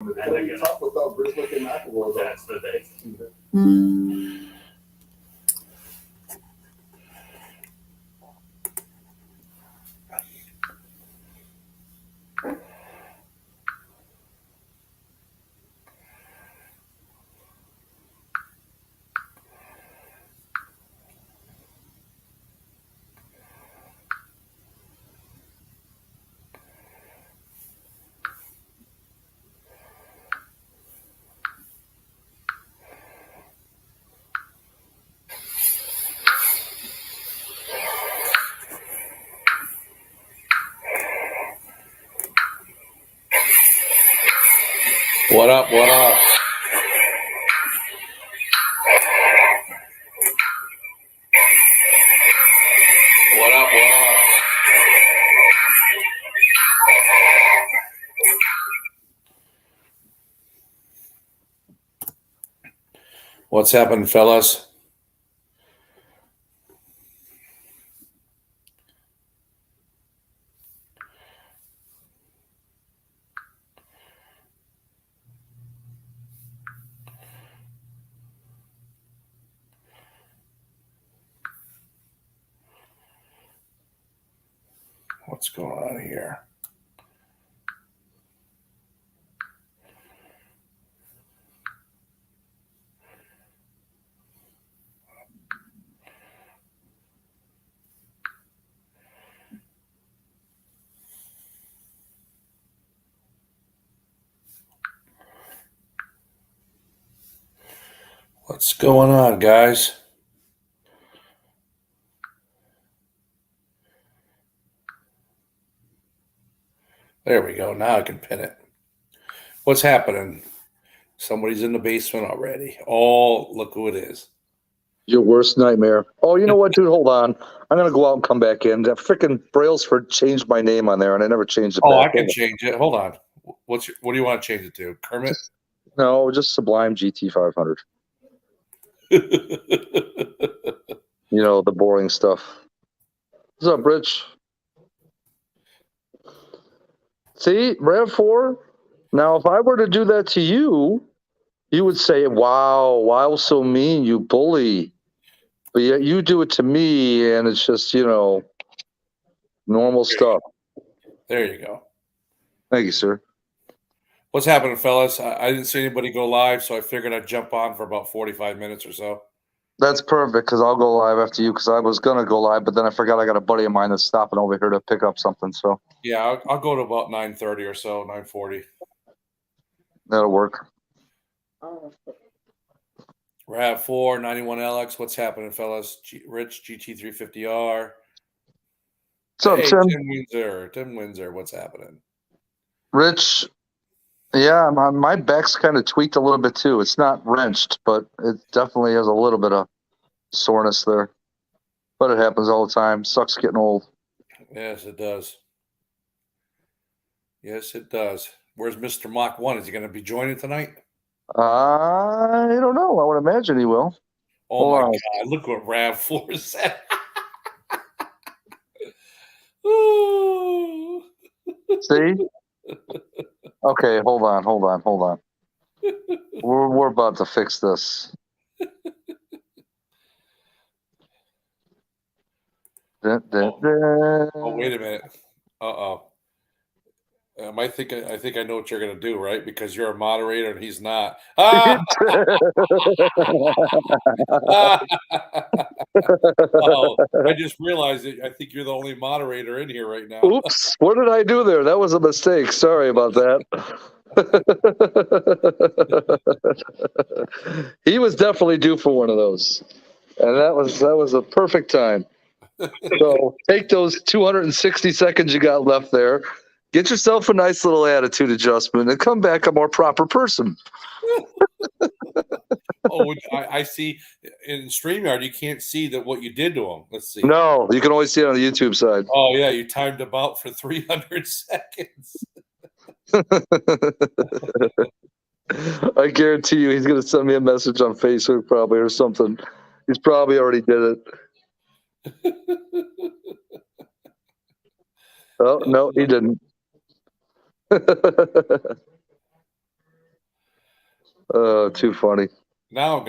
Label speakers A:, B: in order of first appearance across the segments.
A: And they're gonna talk without Bruce looking McAvoy. That's the day.
B: What up? What up? What up? What up? What's happening, fellas? What's going on here? What's going on, guys? There we go. Now I can pin it. What's happening? Somebody's in the basement already. Oh, look who it is.
C: Your worst nightmare. Oh, you know what, dude? Hold on. I'm going to go out and come back in. That freaking Brailsford changed my name on there, and I never changed it
B: Oh,
C: back.
B: I can change it. Hold on. What do you want to change it to? Kermit?
C: No, just Sublime GT500. You know, the boring stuff. What's up, Rich? See, RAV4? Now, if I were to do that to you, you would say, wow, so mean, you bully. But yet you do it to me, and it's just, normal stuff.
B: There you go.
C: Thank you, sir.
B: What's happening, fellas? I didn't see anybody go live, so I figured I'd jump on for about 45 minutes or so.
C: That's perfect, because I'll go live after you, because I was going to go live, but then I forgot I got a buddy of mine that's stopping over here to pick up something. So
B: yeah, I'll go to about 9:30 or so, 9:40.
C: That'll work.
B: RAV4, 91LX. What's happening, fellas? Rich, GT350R.
C: What's up,
B: hey,
C: Tim?
B: Tim Windsor, what's happening?
C: Rich, yeah, my back's kind of tweaked a little bit too. It's not wrenched, but it definitely has a little bit of soreness there. But it happens all the time. Sucks getting old.
B: Yes, it does. Yes, it does. Where's Mr. Mach 1? Is he going to be joining tonight?
C: I don't know. I would imagine he will.
B: Oh, my God. Look what RAV4 said.
C: See? Okay, hold on. We're about to fix this.
B: Oh, wait a minute. Uh-oh. I think I know what you're going to do, right? Because you're a moderator and he's not. Ah! Oh, I just realized that I think you're the only moderator in here right now.
C: Oops. What did I do there? That was a mistake. Sorry about that. He was definitely due for one of those. And that was a perfect time. So take those 260 seconds you got left there, get yourself a nice little attitude adjustment, and come back a more proper person.
B: Oh, I see in StreamYard, you can't see what you did to him. Let's see.
C: No, you can always see it on the YouTube side.
B: Oh, yeah, you timed him out for 300 seconds.
C: I guarantee you he's going to send me a message on Facebook probably or something. He's probably already did it. Oh, no, he didn't. Too funny.
B: Now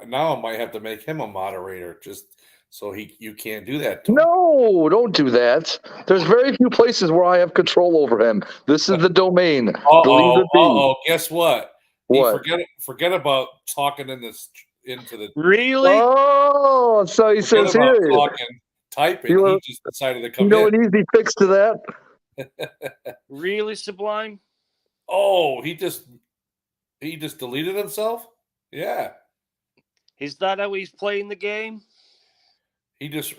B: now I might have to make him a moderator just so you can't do that to him.
C: No, don't do that. There's very few places where I have control over him. This is the domain. Believe it be.
B: Guess what?
C: What?
B: Forget about talking into the
D: Really?
C: Oh, so he
B: forget
C: says
B: about
C: here.
B: talking, typing.
C: You
B: He just decided to come
C: You know
B: in.
C: an easy fix to that?
D: Really, Sublime?
B: Oh, he just deleted himself? Yeah.
D: Is that how he's playing the game?
B: He just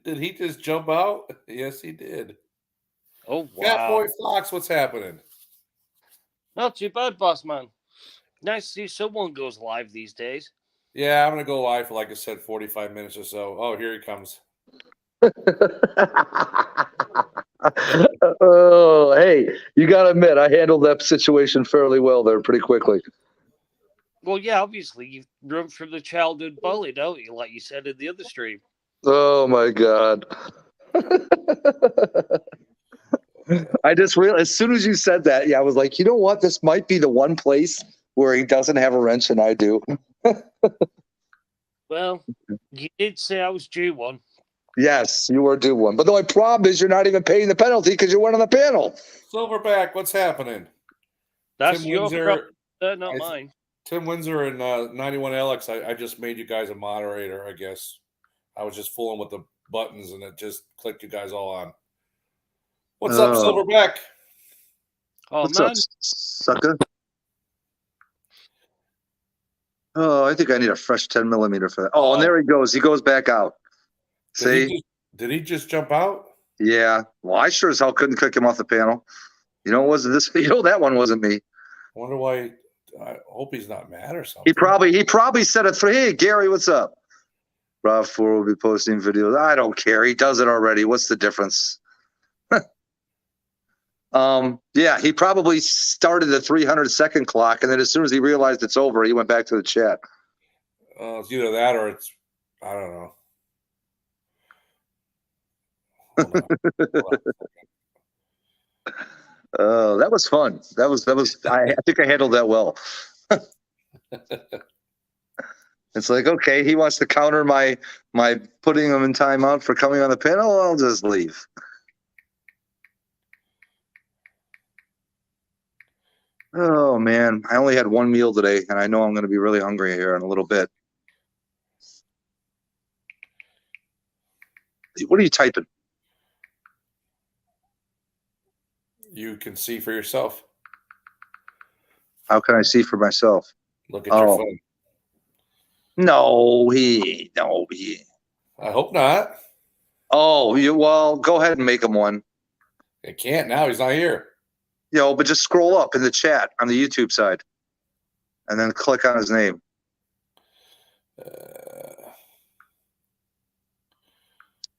B: did he just jump out? Yes, he did.
D: Oh,
B: Fat
D: wow.
B: Boy Fox, what's happening?
D: Not too bad, boss man. Nice to see someone goes live these days.
B: Yeah, I'm gonna go live for, like I said, 45 minutes or so. Oh, here he comes.
C: Oh, hey, you got to admit, I handled that situation fairly well there pretty quickly.
D: Well, yeah, obviously, you run from the childhood bully, don't you? Like you said in the other stream.
C: Oh, my God. I just realized, as soon as you said that, yeah, I was like, you know what? This might be the one place where he doesn't have a wrench and I do.
D: Well, you did say I was due one.
C: Yes, you were due one. But the only problem is you're not even paying the penalty because you weren't on the panel.
B: Silverback, what's happening?
D: That's
B: Tim
D: your
B: Windsor-
D: problem, not mine.
B: Tim Windsor and 91LX, I just made you guys a moderator, I guess. I was just fooling with the buttons and it just clicked you guys all on. What's up, Silverback?
D: Oh,
C: What's
D: man.
C: up, sucker? Oh, I think I need a fresh 10 millimeter for that. Oh, and there he goes. He goes back out. See?
B: Did he just jump out?
C: Yeah. Well, I sure as hell couldn't kick him off the panel. You know, that one wasn't me.
B: I wonder why. I hope he's not mad or something.
C: He probably said it for, hey, Gary, what's up? Rob 4 will be posting videos. I don't care. He does it already. What's the difference? Yeah, he probably started the 300-second clock, and then as soon as he realized it's over, he went back to the chat.
B: It's either that or it's, I don't know. Hold on.
C: That was fun. That was. I think I handled that well. It's like, okay, he wants to counter my putting him in timeout for coming on the panel. I'll just leave. Oh man, I only had one meal today, and I know I'm going to be really hungry here in a little bit. What are you typing?
B: You can see for yourself.
C: How can I see for myself?
B: Look at your phone.
C: No,
B: I hope not.
C: Oh, well, go ahead and make him one.
B: It can't now. He's not here.
C: But just scroll up in the chat on the YouTube side, and then click on his name.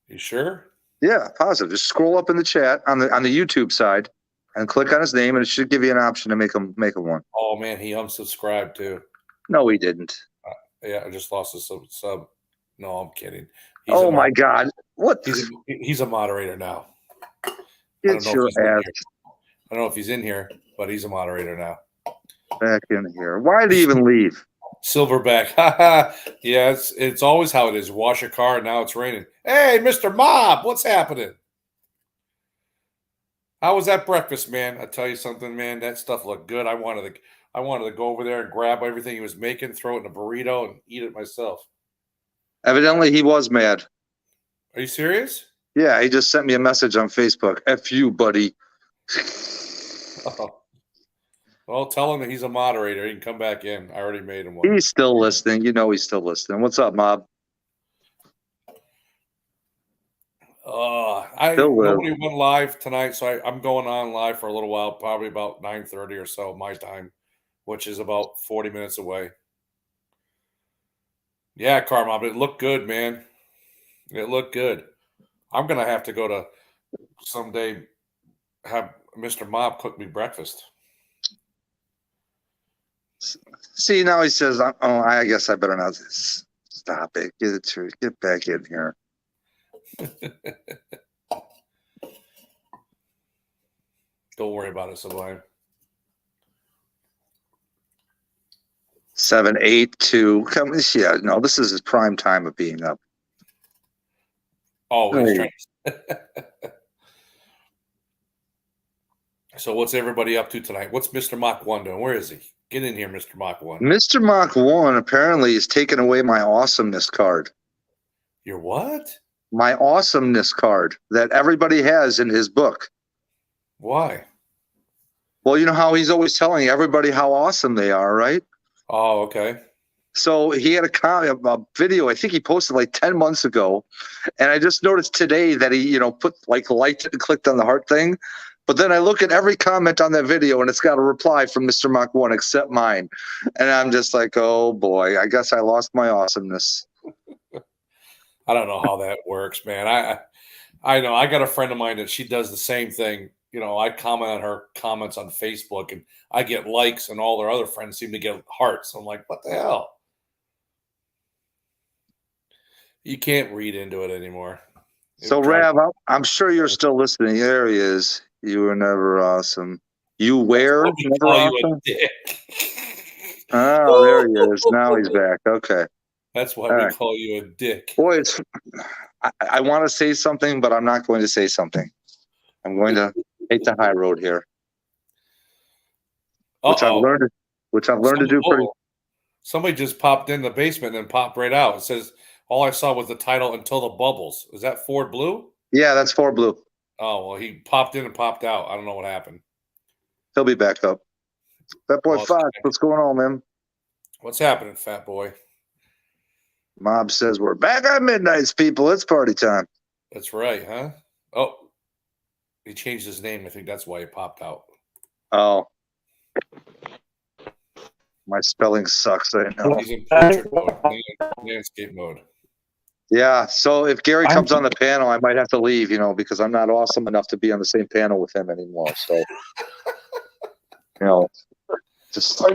B: You sure?
C: Yeah, positive. Just scroll up in the chat on the YouTube side, and click on his name, and it should give you an option to make him one.
B: Oh man, he unsubscribed too.
C: No, he didn't.
B: Yeah, I just lost a sub. No, I'm kidding.
C: Oh my God! What?
B: He's a moderator now.
C: Get your ass
B: I don't know if he's in here, but he's a moderator now.
C: back in here. Why did he even leave?
B: Silverback. Yeah, it's always how it is. Wash your car, and now it's raining. Hey, Mr. Mob, what's happening? How was that breakfast, man? I tell you something, man. That stuff looked good. I wanted to go over there and grab everything he was making, throw it in a burrito, and eat it myself.
C: Evidently, he was mad.
B: Are you serious?
C: Yeah, he just sent me a message on Facebook. F you, buddy.
B: Oh. Well, tell him that he's a moderator. He can come back in. I already made him one.
C: He's still listening. You know he's still listening. What's up, Mob?
B: Nobody went live tonight, so I'm going on live for a little while, probably about 9:30 or so my time, which is about 40 minutes away. Yeah, Carmob, it looked good, man. It looked good. I'm gonna have to go to someday have Mr. Mob cook me breakfast.
C: See, now he says, "Oh, I guess I better not stop it. Get back in here."
B: Don't worry about it, Sublime.
C: 7, 8, 2. Come, yeah, no, this is his prime time of being up.
B: Oh, he's
C: Hey.
B: trying to... So what's everybody up to tonight? What's Mr. Mach 1 doing? Where is he? Get in here, Mr. Mach 1.
C: Mr. Mach 1 apparently is taking away my awesomeness card.
B: Your what?
C: My awesomeness card that everybody has in his book.
B: Why?
C: Well, you know how he's always telling everybody how awesome they are, right?
B: Oh, okay.
C: So he had a video, I think he posted like 10 months ago. And I just noticed today that he, put like liked it and clicked on the heart thing. But then I look at every comment on that video and it's got a reply from Mr. Mach 1 except mine. And I'm just like, oh boy, I guess I lost my awesomeness.
B: I don't know how that works, man. I know I got a friend of mine that she does the same thing. I comment on her comments on Facebook and I get likes and all their other friends seem to get hearts. I'm like, what the hell? You can't read into it anymore.
C: So Rav, I'm sure you're still listening. There he is. You were never awesome. You were never awesome?
B: You a dick.
C: Oh, there he is. Now he's back. Okay.
B: That's why we call you a dick.
C: Boy, I want to say something, but I'm not going to say something. I'm going to take the high road here. Which I've learned to do pretty.
B: Somebody just popped in the basement and popped right out. It says, all I saw was the title Until the Bubbles. Is that Ford Blue?
C: Yeah, that's Ford Blue.
B: Oh, well, he popped in and popped out. I don't know what happened.
C: He'll be back up. Fat Boy Fox, what's going on, man?
B: What's happening, Fat Boy?
C: Mob says we're back on Midnights, people. It's party time.
B: That's right, huh? Oh, he changed his name. I think that's why he popped out.
C: Oh. My spelling sucks right now.
B: He's in portrait mode, landscape mode.
C: Yeah, so if Gary comes on the panel, I might have to leave, because I'm not awesome enough to be on the same panel with him anymore. So, just
E: Are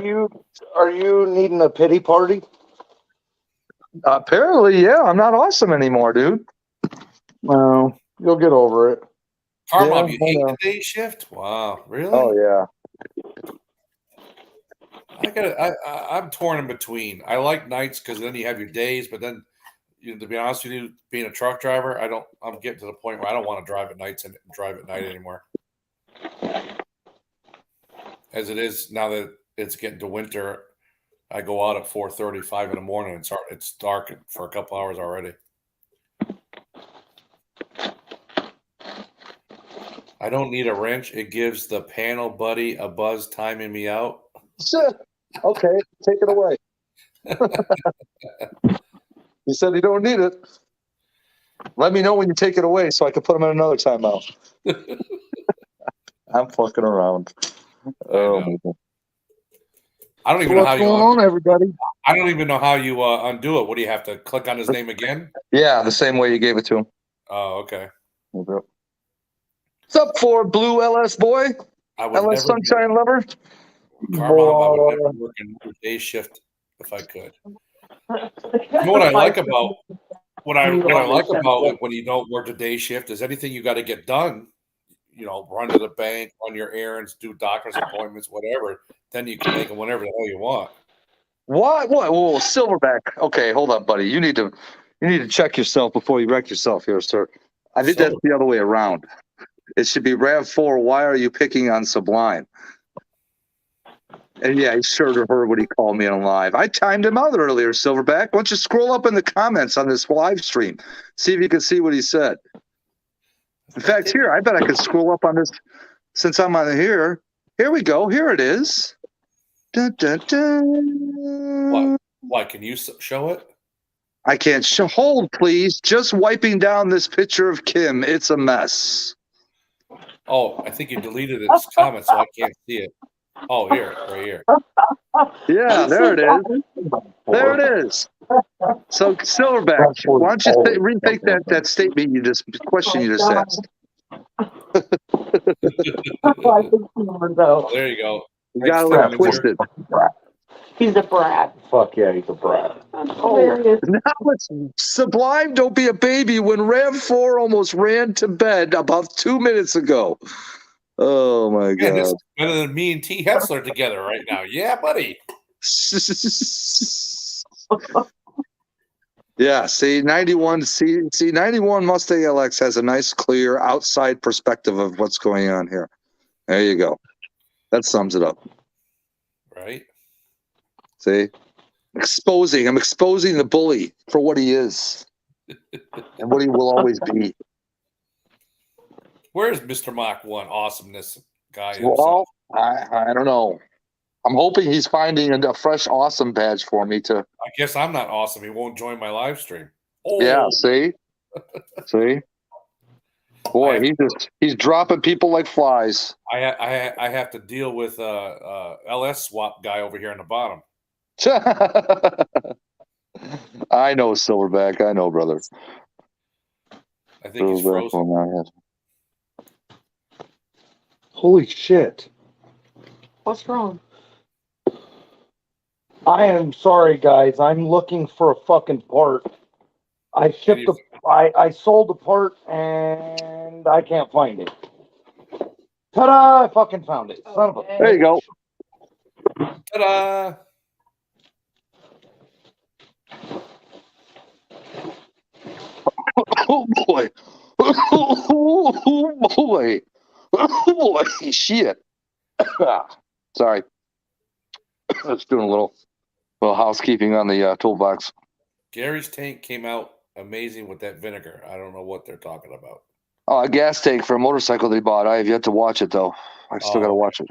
E: you needing a pity party?
C: apparently, yeah, I'm not awesome anymore, dude.
E: No, you'll get over it.
B: Carmom,
C: Yeah,
B: you hate the day shift? Wow, really?
C: Oh yeah.
B: I'm torn in between. I like nights because then you have your days, but then, to be honest with you, being a truck driver, I'm getting to the point where I don't want to drive at nights and drive at night anymore. As it is now that it's getting to winter, I go out at 4:35 in the morning. It's dark for a couple hours already. I don't need a wrench. It gives the panel buddy a buzz timing me out.
C: Okay, take it away. He said he don't need it. Let me know when you take it away so I can put him in another timeout. I'm fucking around. Oh,
B: I don't even know how
E: What's going on, everybody?
B: I don't even know how you undo it. What do you have to click on his name again?
C: yeah, the same way you gave it to him.
B: Oh, okay.
C: What's up, Ford Blue LS boy? LS Sunshine Lover?
B: Carmel, I would never work a day shift if I could. You know what I like about when you don't work a day shift is anything you got to get done. Run to the bank, run your errands, do doctor's appointments, whatever. Then you can make them whenever the hell you want.
C: What? Whoa, Silverback. Okay, hold on, buddy. You need to check yourself before you wreck yourself here, sir. I think that's the other way around. It should be RAV4. Why are you picking on Sublime? And yeah, he sure to heard what he called me on live. I timed him out earlier, Silverback. Why don't you scroll up in the comments on this live stream? See if you can see what he said. In fact, here, I bet I could scroll up on this since I'm on here. Here we go. Here it is. Dun, dun, dun.
B: What? Can you show it?
C: I can't show. Hold, please. Just wiping down this picture of Kim. It's a mess.
B: Oh, I think you deleted its comment, so I can't see it. Oh, here, right here.
C: Yeah, there it is. There it is. So, Silverback, why don't you retake that statement question you just asked?
B: There you go.
C: You got a little twisted.
F: He's a brat.
E: Fuck yeah, he's a brat.
F: Hilarious.
C: Now it's Sublime, don't be a baby. When RAV4 almost ran to bed about 2 minutes ago. Oh, my God.
B: This is better than me and T. Hessler together right now. Yeah, buddy.
C: Yeah, see, 91 Mustang LX has a nice clear outside perspective of what's going on here. There you go. That sums it up.
B: Right?
C: See? I'm exposing the bully for what he is and what he will always be.
B: Where's Mr. Mach 1 awesomeness guy
C: Well,
B: himself?
C: I don't know. I'm hoping he's finding a fresh awesome badge for me to.
B: I guess I'm not awesome. He won't join my live stream. Oh,
C: Yeah, see? See? Boy, he's dropping people like flies.
B: I have to deal with LS swap guy over here on the bottom.
C: I know, Silverback. I know, brother.
B: I think he's
C: Silverback
B: frozen.
C: will not have-
E: Holy shit.
F: What's wrong?
E: I am sorry, guys. I'm looking for a fucking part. I I sold the part and I can't find it. Ta-da! I fucking found it. Son of a.
F: Okay.
C: There you go.
B: Ta-da!
C: Oh boy. Oh boy. Oh boy. Shit. Sorry. Let's do a little housekeeping on the toolbox.
B: Gary's tank came out amazing with that vinegar. I don't know what they're talking about.
C: Oh, a gas tank for a motorcycle they bought. I have yet to watch it though. I still got to watch it.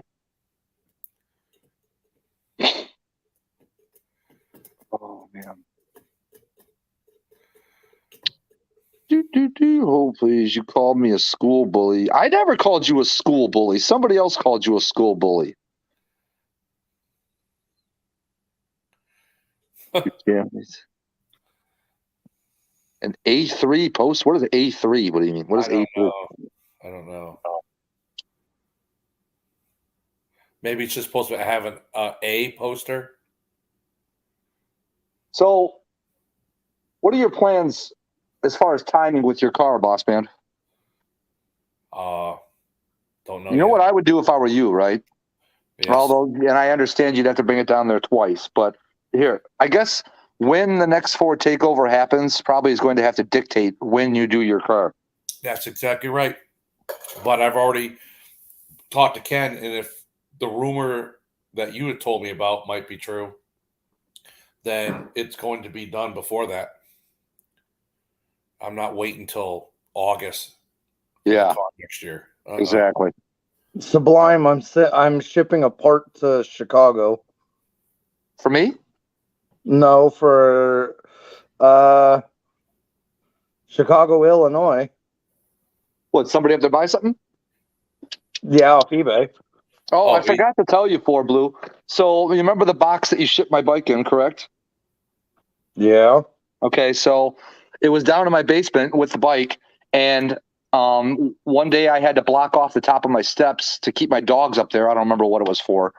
C: Oh man. Hold please. You called me a school bully. I never called you a school bully. Somebody else called you a school bully. Yeah. An A3 post? What is A3? What do you mean? What is A3?
B: I don't know. Maybe it's just supposed to have an A poster.
C: So, what are your plans as far as timing with your car, boss man?
B: Don't know.
C: You know what I would do if I were you, right?
B: Yes.
C: Although, and I understand you'd have to bring it down there twice, but here, I guess when the next Ford takeover happens, probably is going to have to dictate when you do your car.
B: That's exactly right. But I've already talked to Ken, and if the rumor that you had told me about might be true, then it's going to be done before that. I'm not waiting till August.
C: Yeah,
B: next year.
C: exactly.
E: Sublime, I'm shipping a part to Chicago.
C: For me?
E: No, for Chicago, Illinois.
C: What, somebody have to buy something?
E: Yeah, off eBay.
C: Oh, I forgot to tell you, Four Blue. So you remember the box that you shipped my bike in, correct?
E: Yeah.
C: Okay, so it was down in my basement with the bike, and one day I had to block off the top of my steps to keep my dogs up there. I don't remember what it was for.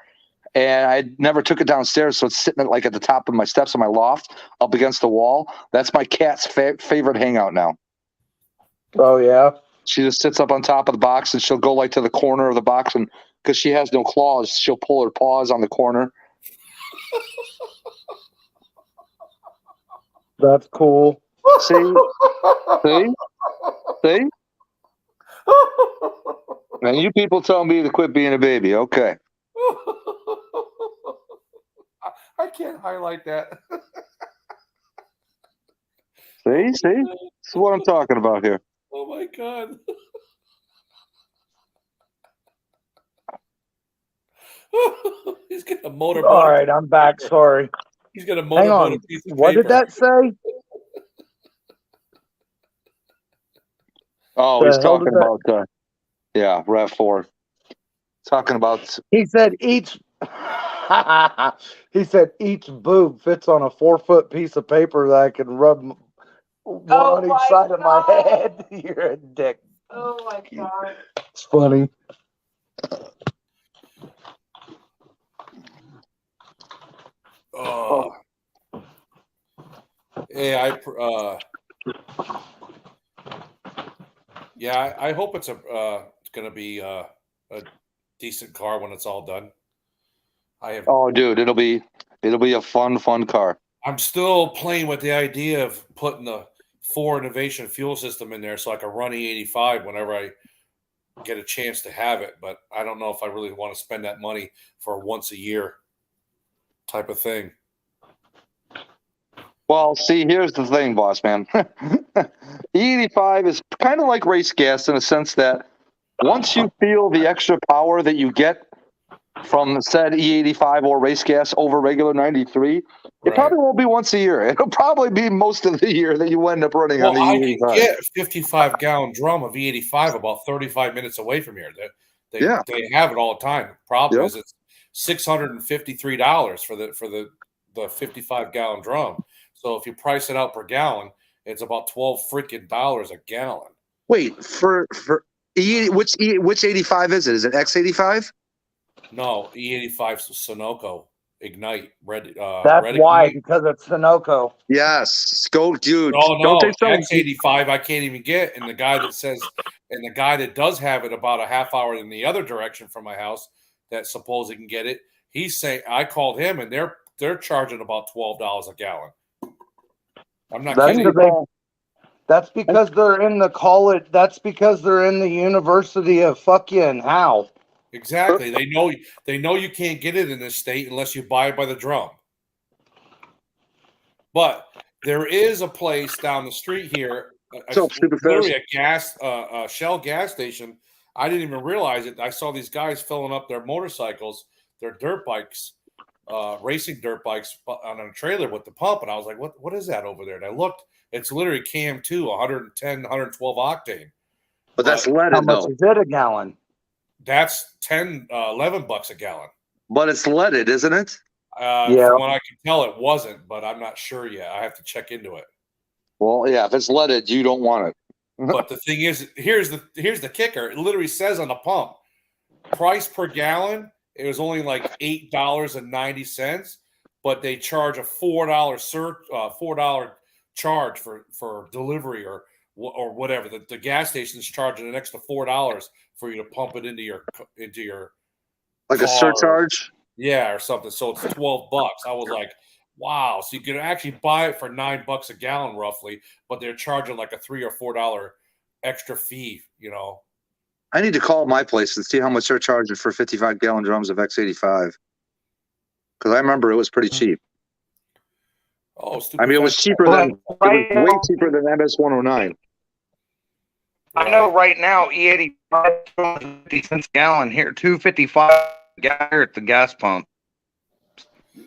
C: And I never took it downstairs, so it's sitting at the top of my steps in my loft, up against the wall. That's my cat's favorite hangout now.
E: Oh yeah.
C: She just sits up on top of the box, and she'll go to the corner of the box, and because she has no claws, she'll pull her paws on the corner.
E: That's cool.
C: See? And you people tell me to quit being a baby. Okay.
B: I can't highlight that.
C: See? This is what I'm talking about here.
B: Oh my God. He's got a motorboat.
E: All right, I'm back. Sorry.
B: He's got a
E: Hang
B: motorboat.
E: on.
B: Piece of
E: What did
B: paper.
E: that say?
C: Oh,
E: The
C: he's
E: hell
C: talking
E: did that-
C: about, RAV4. Talking about,
E: He said each. He said each boob fits on a 4-foot piece of paper that I can rub one on
F: my
E: each side of my
F: God.
E: head. You're a dick.
F: Oh my God.
E: It's funny.
B: Oh. Hey, I hope it's going to be a decent car when it's all done. I have.
C: Oh, dude, it'll be a fun car.
B: I'm still playing with the idea of putting the Ford Innovation fuel system in there so I can run E85 whenever I get a chance to have it. But I don't know if I really want to spend that money for a once a year type of thing.
C: Well, see, here's the thing, boss man. E85 is kind of like race gas in a sense that once you feel the extra power that you get from said E85 or race gas over regular 93, it probably won't be once a year. It'll probably be most of the year that you end up running on the
B: I
C: E85.
B: can get a 55-gallon drum of E85 about 35 minutes away from here. They have it all the time. The problem is it's $653 for the 55-gallon drum. So if you price it out per gallon, it's about $12 freaking a gallon.
C: Wait, for which 85 is it? Is it X85?
B: No, E85 Sunoco Ignite red.
E: That's
B: red
E: why,
B: Ignite.
E: because it's Sunoco.
C: Yes, go, dude.
B: Oh
C: Don't
B: no,
C: take some.
B: X85 I can't even get, and the guy that does have it about a half hour in the other direction from my house that supposedly can get it. He's saying I called him, and they're charging about $12 a gallon. I'm not kidding.
E: That's because they're in the college. That's because they're in the University of fucking how.
B: Exactly. They know you can't get it in this state unless you buy it by the drum. But there is a place down the street here, literally a Shell gas station. I didn't even realize it. I saw these guys filling up their motorcycles, their dirt bikes, racing dirt bikes on a trailer with the pump, and I was like, "What is that over there?" And I looked. It's literally KM2, 110, 112 octane.
C: But that's leaded,
E: how much is it a gallon?
B: That's $11 a gallon.
C: But it's leaded, isn't it?
B: From what I can tell, it wasn't, but I'm not sure yet. I have to check into it.
C: Well, yeah, if it's leaded, you don't want it.
B: But the thing is, here's the kicker. It literally says on the pump, price per gallon. It was only like $8.90, but they charge a $4 charge for delivery or whatever. The gas station's charging an extra $4 for you to pump it into your
C: like a surcharge.
B: Or something. So it's $12. I was like, wow. So you can actually buy it for $9 a gallon roughly, but they're charging like a $3 or $4 extra fee.
C: I need to call my place and see how much they're charging for 55-gallon drums of X85. Because I remember it was pretty cheap.
B: Oh, stupid!
C: I mean, it was cheaper than way cheaper than MS-109.
E: I know right now E85 50 cents a gallon here, $2.55 here at the gas pump.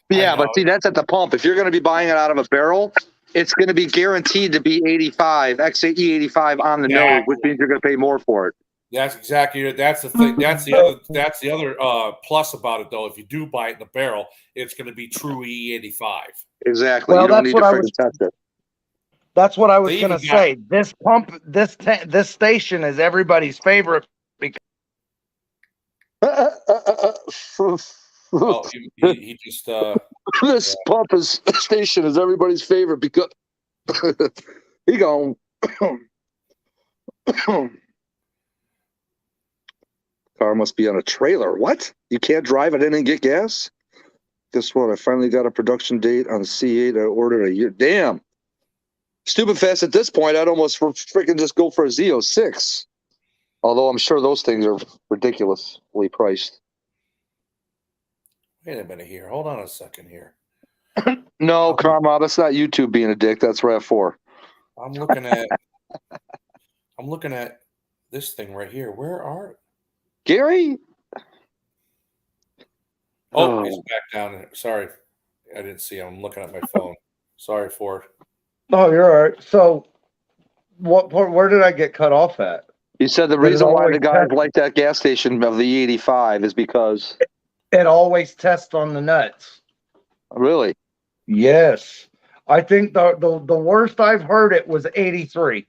C: Yeah, but see, that's at the pump. If you're going to be buying it out of a barrel, it's going to be guaranteed to be 85 E85 on the nose, which means you're going to pay more for it.
B: That's exactly it. That's the thing. That's the other plus about it, though. If you do buy it in the barrel, it's going to be true E85.
C: Exactly. Well, you don't need to freaking touch it.
E: That's what I was going to say. This pump, this station is everybody's favorite.
B: He just
C: this pump station is everybody's favorite because he gone. Car must be on a trailer. What? You can't drive it in and get gas? Guess what? I finally got a production date on C8. I ordered a year. Damn. Stupid fast at this point, I'd almost freaking just go for a Z06. Although I'm sure those things are ridiculously priced.
B: Wait a minute here. Hold on a second here.
C: No, Karma, that's not YouTube being a dick. That's RAV4.
B: I'm looking at this thing right here. Where are
C: Gary?
B: Oh, he's back down there. Sorry. I didn't see him. I'm looking at my phone. Sorry, Ford.
E: Oh, you're all right. So where did I get cut off at?
C: You said the reason why the guys like that gas station of the E85 is because
E: it always tests on the nuts.
C: Really?
E: Yes. I think the worst I've heard it was 83.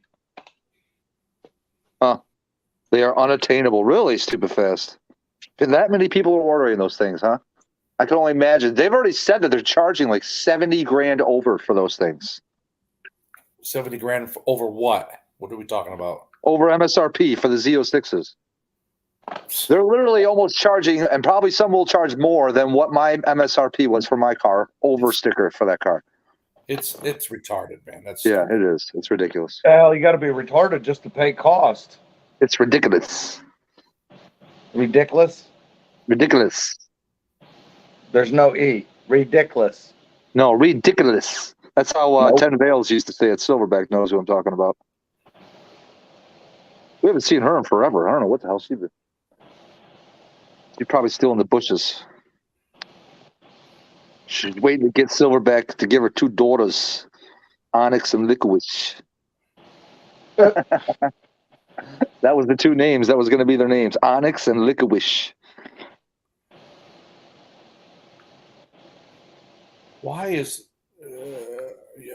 C: Huh. They are unattainable. Really, stupid fast. And that many people are ordering those things, huh? I can only imagine. They've already said that they're charging like 70 grand over for those things.
B: 70 grand over what? What are we talking about?
C: Over MSRP for the Z06s. They're literally almost charging, and probably some will charge more than what my MSRP was for my car over sticker for that car.
B: It's retarded, man. That's
C: Yeah,
B: stupid.
C: it is. It's ridiculous.
E: Well, you got to be retarded just to pay cost.
C: It's ridiculous.
E: Ridiculous.
C: Ridiculous.
E: There's no E. Ridiculous.
C: No, ridiculous. That's how
E: Nope.
C: 10 Veils used to say it. Silverback knows who I'm talking about. We haven't seen her in forever. I don't know what the hell she did. She's probably still in the bushes. She's waiting to get Silverback to give her 2 daughters, Onyx and Licorice. That was the 2 names. That was going to be their names, Onyx and Licorice.
B: Why is?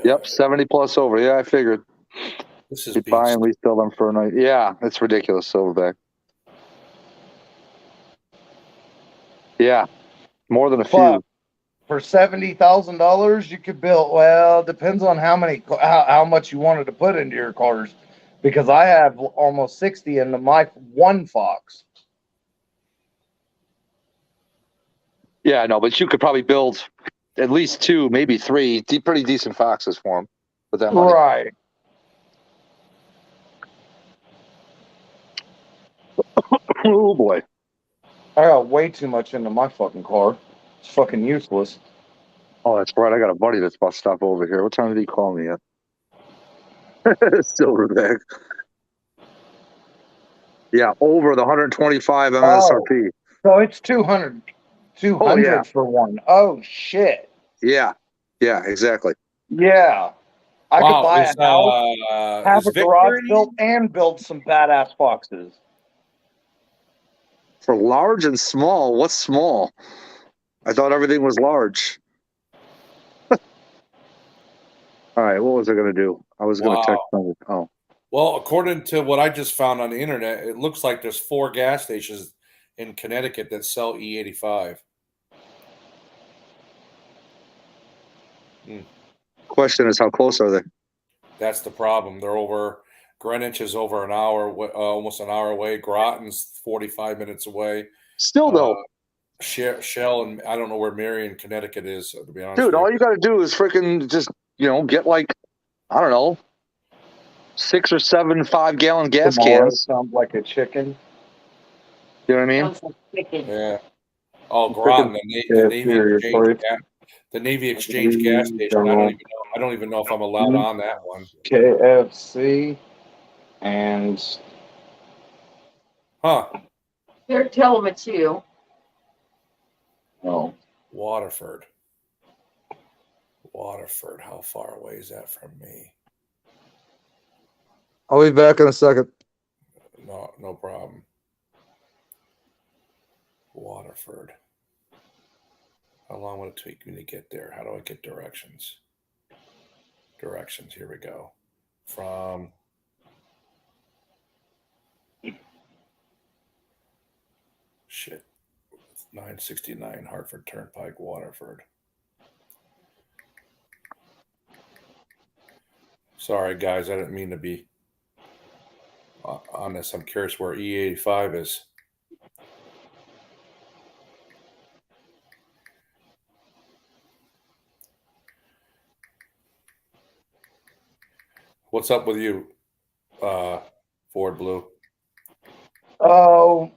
C: Yep, 70 plus over. Yeah, I figured.
B: This is
C: You'd buy and resell them for a night. Yeah, it's ridiculous, Silverback. Yeah, more than a few.
E: Fuck. For $70,000, you could build. Well, depends on how much you wanted to put into your cars, because I have almost 60 into my one Fox.
C: Yeah, I know, but you could probably build at least 2, maybe 3 pretty decent Foxes for them with that money.
E: Right.
C: Oh boy.
E: I got way too much into my fucking car. It's fucking useless.
C: Oh, that's right. I got a buddy that's about to stop over here. What time did he call me at? Silverback. Yeah, over the 125 MSRP.
E: So it's 200
C: Oh, yeah.
E: for one. Oh, shit.
C: Yeah, exactly.
E: Yeah. I could buy a house, have
B: is
E: a
B: Victor
E: garage
B: in
E: built, and build some badass Foxes.
C: For large and small, what's small? I thought everything was large. All right, what was I going to do? I was going to text them. Oh.
B: Well, according to what I just found on the internet, it looks like there's 4 gas stations in Connecticut that sell E85.
C: Question is, how close are they?
B: That's the problem. They're over. Greenwich is over an hour, almost an hour away. Groton's 45 minutes away.
C: Still, though.
B: Shell, and I don't know where Marion, Connecticut is, to be honest.
C: Dude, all you got to do is freaking just, get like, I don't know, 6 or 7 5-gallon gas cans.
E: Sounds like a chicken.
C: You know what I mean?
F: Sounds like chicken.
B: Yeah. Oh, Groton, the Navy Exchange gas station. I don't even know if I'm allowed on that one.
E: KFC and
F: Here, tell them it's you.
E: oh,
B: Waterford. How far away is that from me?
C: I'll be back in a second.
B: No problem. Waterford. How long will it take me to get there? How do I get directions? Directions. Here we go. From shit. 969 Hartford Turnpike, Waterford. Sorry, guys. I didn't mean to be on this. I'm curious where E85 is. What's up with you, Ford Blue?
E: oh,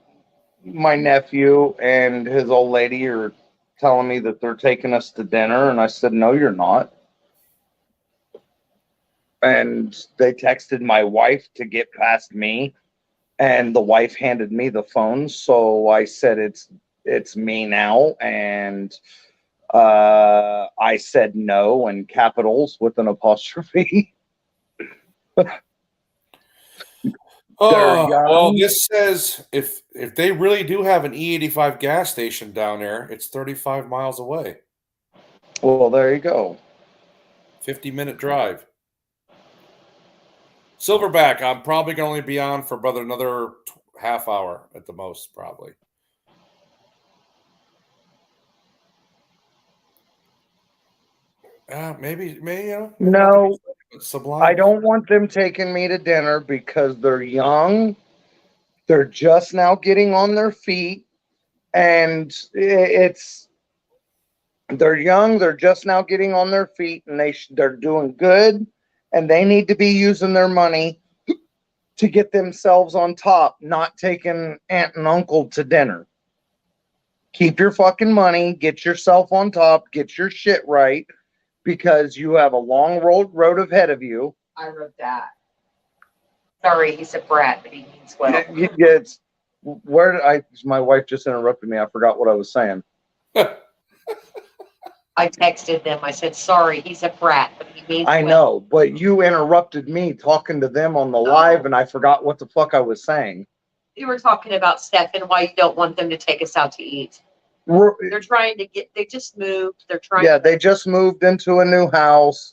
E: my nephew and his old lady are telling me that they're taking us to dinner, and I said, no, you're not. And they texted my wife to get past me, and the wife handed me the phone, so I said it's me now, and I said no in capitals with an apostrophe.
B: Oh, well, this says if they really do have an E85 gas station down there, it's 35 miles away.
E: Well, there you go.
B: 50-minute drive. Silverback, I'm probably going to only be on for about another half hour at the most, probably. Maybe.
E: No,
B: Sublime.
E: I don't want them taking me to dinner because they're young, They're just now getting on their feet, and they're young. They're just now getting on their feet, and they're doing good, and they need to be using their money to get themselves on top, not taking aunt and uncle to dinner. Keep your fucking money, get yourself on top, get your shit right, because you have a long road ahead of you.
F: I wrote that. Sorry, he's a brat, but he means well.
E: It's where did my wife just interrupted me. I forgot what I was saying.
F: I texted them. I said, sorry, he's a brat, but he means
E: I
F: well.
E: know, but you interrupted me talking to them on the live, and I forgot what the fuck I was saying.
F: You were talking about Steph and why you don't want them to take us out to eat. They're trying to they just moved. They're trying.
E: Yeah, they just moved into a new house.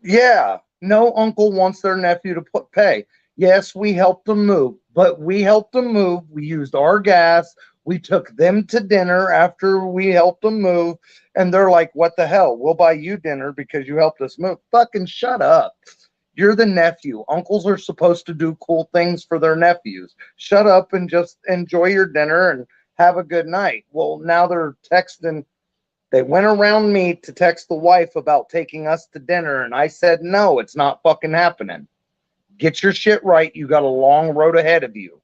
E: Yeah, no uncle wants their nephew to pay. Yes, we helped them move, but we helped them move. We used our gas. We took them to dinner after we helped them move. And they're like, what the hell? We'll buy you dinner because you helped us move. Fucking shut up. You're the nephew. Uncles are supposed to do cool things for their nephews. Shut up and just enjoy your dinner and have a good night. Well, now they're texting. They went around me to text the wife about taking us to dinner, and I said, no, it's not fucking happening. Get your shit right. You got a long road ahead of you.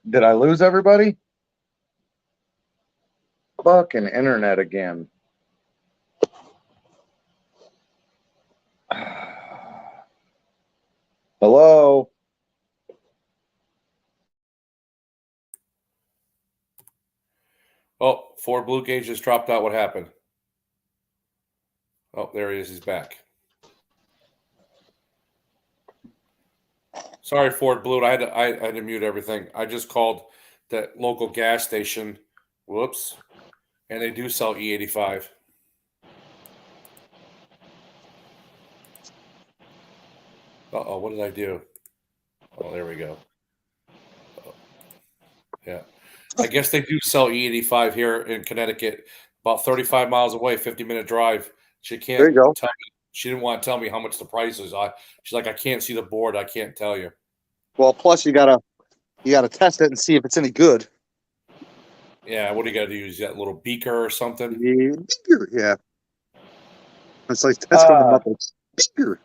E: Did I lose everybody? Fucking internet again. Hello?
B: Oh, Ford Blue Gauge just dropped out. What happened? Oh, there he is. He's back. Sorry, Ford Blue. I had to mute everything. I just called that local gas station. Whoops. And they do sell E85. Uh-oh, what did I do? Oh, there we go. Yeah. I guess they do sell E85 here in Connecticut, about 35 miles away, 50-minute drive. She can't
C: There you go.
B: tell me. She didn't want to tell me how much the price is. She's like, I can't see the board. I can't tell you.
G: Well, plus you gotta test it and see if it's any good.
B: Yeah, what do you got to do? Use that little beaker or something?
G: Yeah. It's like that's from the Muppets. Beaker.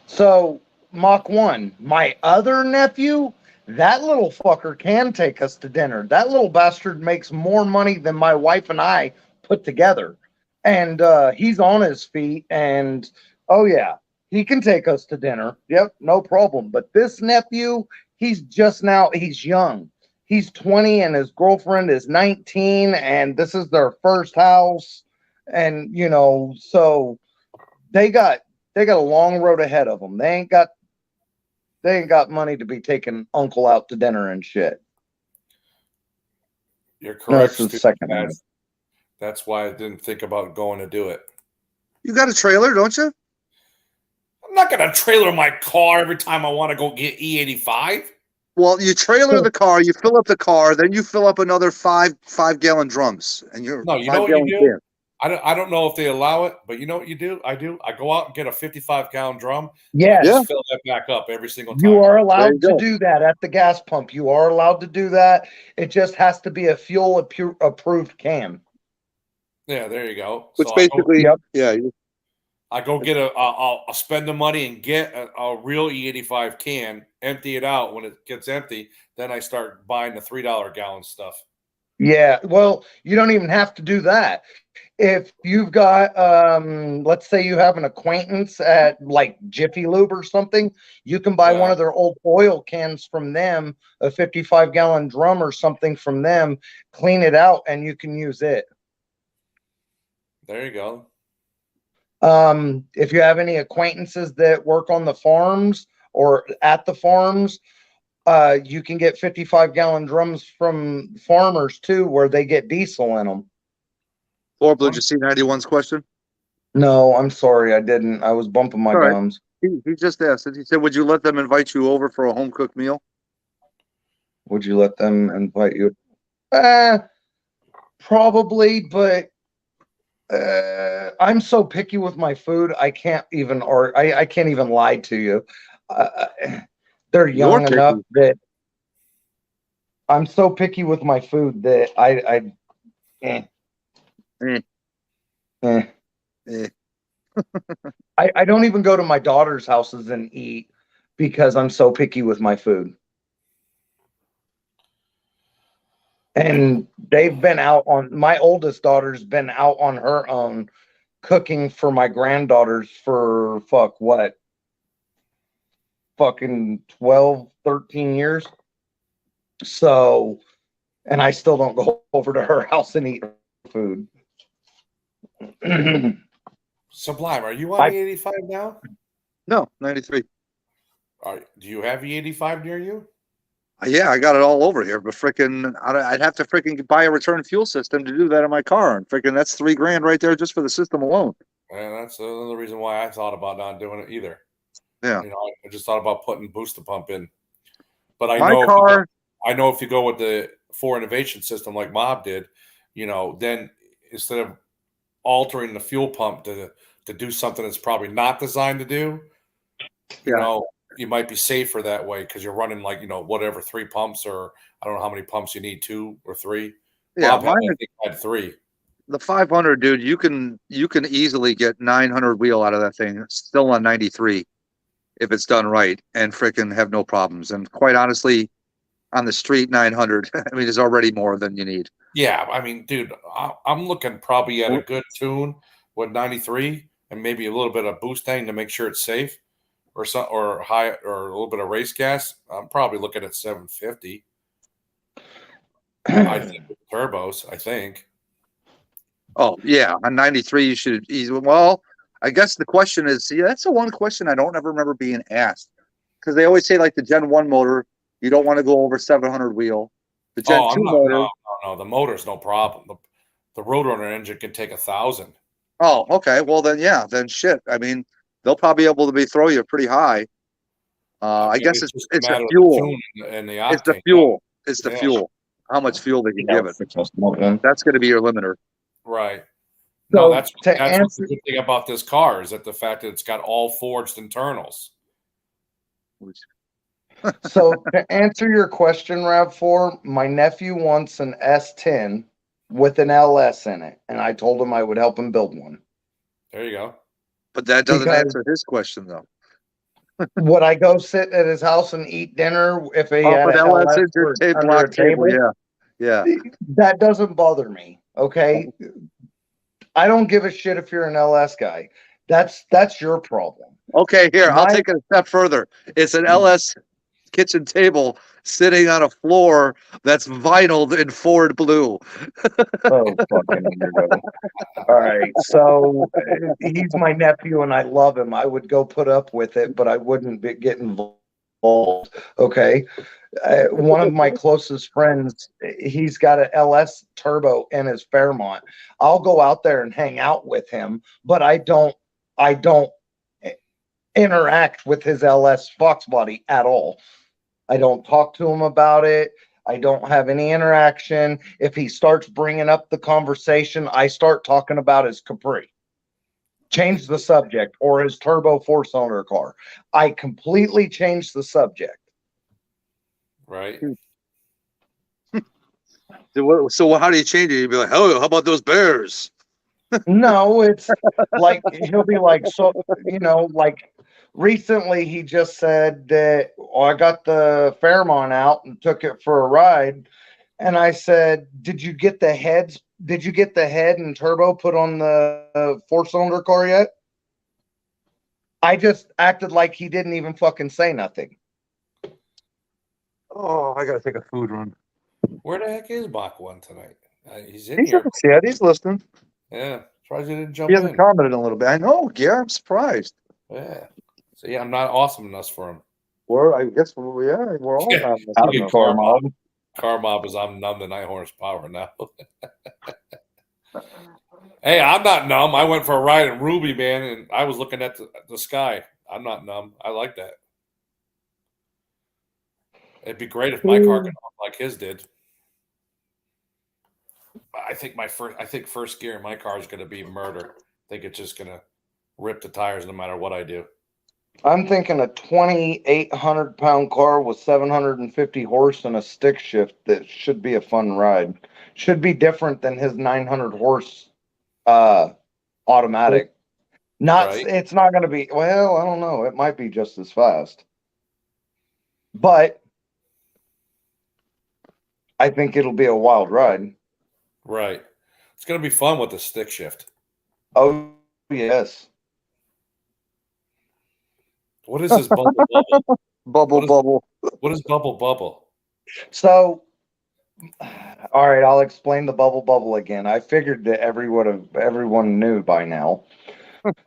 E: So, Mach 1, my other nephew, that little fucker can take us to dinner. That little bastard makes more money than my wife and I put together. And he's on his feet, and oh yeah, he can take us to dinner. Yep, no problem. But this nephew, he's young. He's 20 and his girlfriend is 19, and this is their first house. And, so they got a long road ahead of them. They ain't got money to be taking uncle out to dinner and shit.
B: You're correct.
E: No, this is the second one.
B: That's why I didn't think about going to do it.
G: You got a trailer, don't you?
B: I'm not going to trailer my car every time I want to go get E85.
G: Well, you trailer the car, you fill up the car, then you fill up another 5-gallon drums, and you're
B: No, you know what you do? I don't know if they allow it, but you know what you do? I do. I go out and get a 55-gallon drum.
E: Yes.
B: Just fill that back up every single time.
E: You are allowed to do that at the gas pump. You are allowed to do that. It just has to be a fuel approved can.
B: Yeah, there you go.
G: Which
B: So
G: basically,
B: I go get I'll spend the money and get a real E85 can, empty it out. When it gets empty, then I start buying the $3 gallon stuff.
E: Yeah, well, you don't even have to do that. If you've got, let's say you have an acquaintance at like Jiffy Lube or something, you can buy one of their old oil cans from them, a 55-gallon drum or something from them, clean it out, and you can use it.
B: There you go.
E: If you have any acquaintances that work on the farms or at the farms, you can get 55-gallon drums from farmers too, where they get diesel in them.
G: Or did you see 91's question?
E: No, I'm sorry, I didn't. I was bumping my gums.
G: He just asked it. He said, would you let them invite you over for a home-cooked meal?
E: Would you let them invite you? Probably, but I'm so picky with my food. I can't even, or I can't even lie to you. Uh, they're
G: You're
E: young enough
G: picky.
E: that I'm so picky with my food that eh,
G: Eh,
E: eh.
G: eh.
E: I don't even go to my daughter's houses and eat because I'm so picky with my food. And they've been out on, my oldest daughter's been out on her own cooking for my granddaughters for fucking 12, 13 years. So, and I still don't go over to her house and eat food.
B: Sublime, are you on
E: I-
B: E85 now?
G: No, 93.
B: Do you have E85 near you?
G: Yeah, I got it all over here, but freaking, I'd have to freaking buy a return fuel system to do that in my car, and freaking, that's $3,000 right there just for the system alone.
B: And that's another reason why I thought about not doing it either.
G: Yeah.
B: You know, I just thought about putting booster pump in. But I
G: My
B: know
G: car,
B: if you go with the 4Innovation system like Mob did, you know, then instead of altering the fuel pump to do something that's probably not designed to do, you
G: Yeah.
B: know, you might be safer that way because you're running like, you know, whatever, 3 pumps, or I don't know how many pumps you need, 2 or 3.
G: yeah,
B: Bob had,
G: mine,
B: I think, had 3.
G: the 500, dude, you can easily get 900 wheel out of that thing, still on 93, if it's done right, and freaking have no problems. And quite honestly, on the street, 900, I mean, is already more than you need.
B: Yeah, I mean, dude, I'm looking probably at a good tune with 93 and maybe a little bit of boost tank to make sure it's safe, or high, or a little bit of race gas. I'm probably looking at 750. I think with turbos. I think.
G: Oh yeah, on 93 you should easily. Well, I guess the question is, see, that's the one question I don't ever remember being asked, because they always say like the Gen 1 motor, you don't want to go over 700 wheel. The Gen 2 motor.
B: No. The motor's no problem. The Roadrunner engine can take 1,000.
G: Oh, okay. Well then, yeah, then shit. I mean, they'll probably be able to throw you pretty high. I guess
B: just a
G: it's the
B: matter of
G: fuel.
B: tune and the octane.
G: It's the fuel. It's the
B: Yeah.
G: fuel. How much fuel they can give it. That's going to be your limiter.
B: Right.
E: So
B: No, that's what's the
E: answer,
B: good thing about this car is that the fact that it's got all forged internals.
E: so to answer your question, Rav4, my nephew wants an S10 with an LS in it, and I told him I would help him build one.
B: There you go.
G: But that doesn't
E: Because-
G: answer his question though.
E: Would I go sit at his house and eat dinner if he had
G: But
E: an
G: LS
E: LS
G: into
E: under
G: block
E: a table?
G: table, yeah.
E: That doesn't bother me. Okay. I don't give a shit if you're an LS guy. That's your problem.
G: Okay, here, I'll
E: My-
G: take it a step further. It's an LS kitchen table sitting on a floor that's vinyled in Ford blue.
E: Oh, fucking weirdo. All right. So he's my nephew and I love him. I would go put up with it, but I wouldn't get involved. Okay. One of my closest friends, he's got an LS turbo in his Fairmont. I'll go out there and hang out with him, but I don't interact with his LS Fox body at all. I don't talk to him about it. I don't have any interaction. If he starts bringing up the conversation, I start talking about his Capri. Change the subject, or his turbo 4-cylinder car. I completely changed the subject.
B: Right.
G: So how do you change it? You'd be like, oh, how about those bears?
E: No, it's like he'll be like, so like recently he just said that, oh, I got the Fairmont out and took it for a ride. And I said, did you get the head and turbo put on the 4-cylinder car yet? I just acted like he didn't even fucking say nothing.
G: Oh, I gotta take a food run.
B: Where the heck is Bach 1 tonight? He's in
G: He's
B: here.
G: in the chat. He's listening.
B: Yeah. Surprised he didn't jump
G: He hasn't
B: in.
G: commented in a little bit. I know. Yeah, I'm surprised.
B: Yeah. See, I'm not awesome enough for him.
G: I guess we're all on this.
B: Howdy,
E: Car mob.
B: Car mob is I'm numb to 9 horsepower now. Hey, I'm not numb. I went for a ride in Ruby, man, and I was looking at the sky. I'm not numb. I like that. It'd be great if my car could hum like his did. I think first gear in my car is going to be murder. I think it's just going to rip the tires no matter what I do.
E: I'm thinking a 2,800-pound car with 750 horse and a stick shift that should be a fun ride. Should be different than his 900 horse automatic.
B: Right.
E: It's not going to be, well, I don't know. It might be just as fast. But I think it'll be a wild ride.
B: Right. It's going to be fun with the stick shift.
E: Oh, yes.
B: What is this bubble bubble?
G: Bubble.
B: What is bubble bubble?
E: So, all right, I'll explain the bubble again. I figured that everyone knew by now.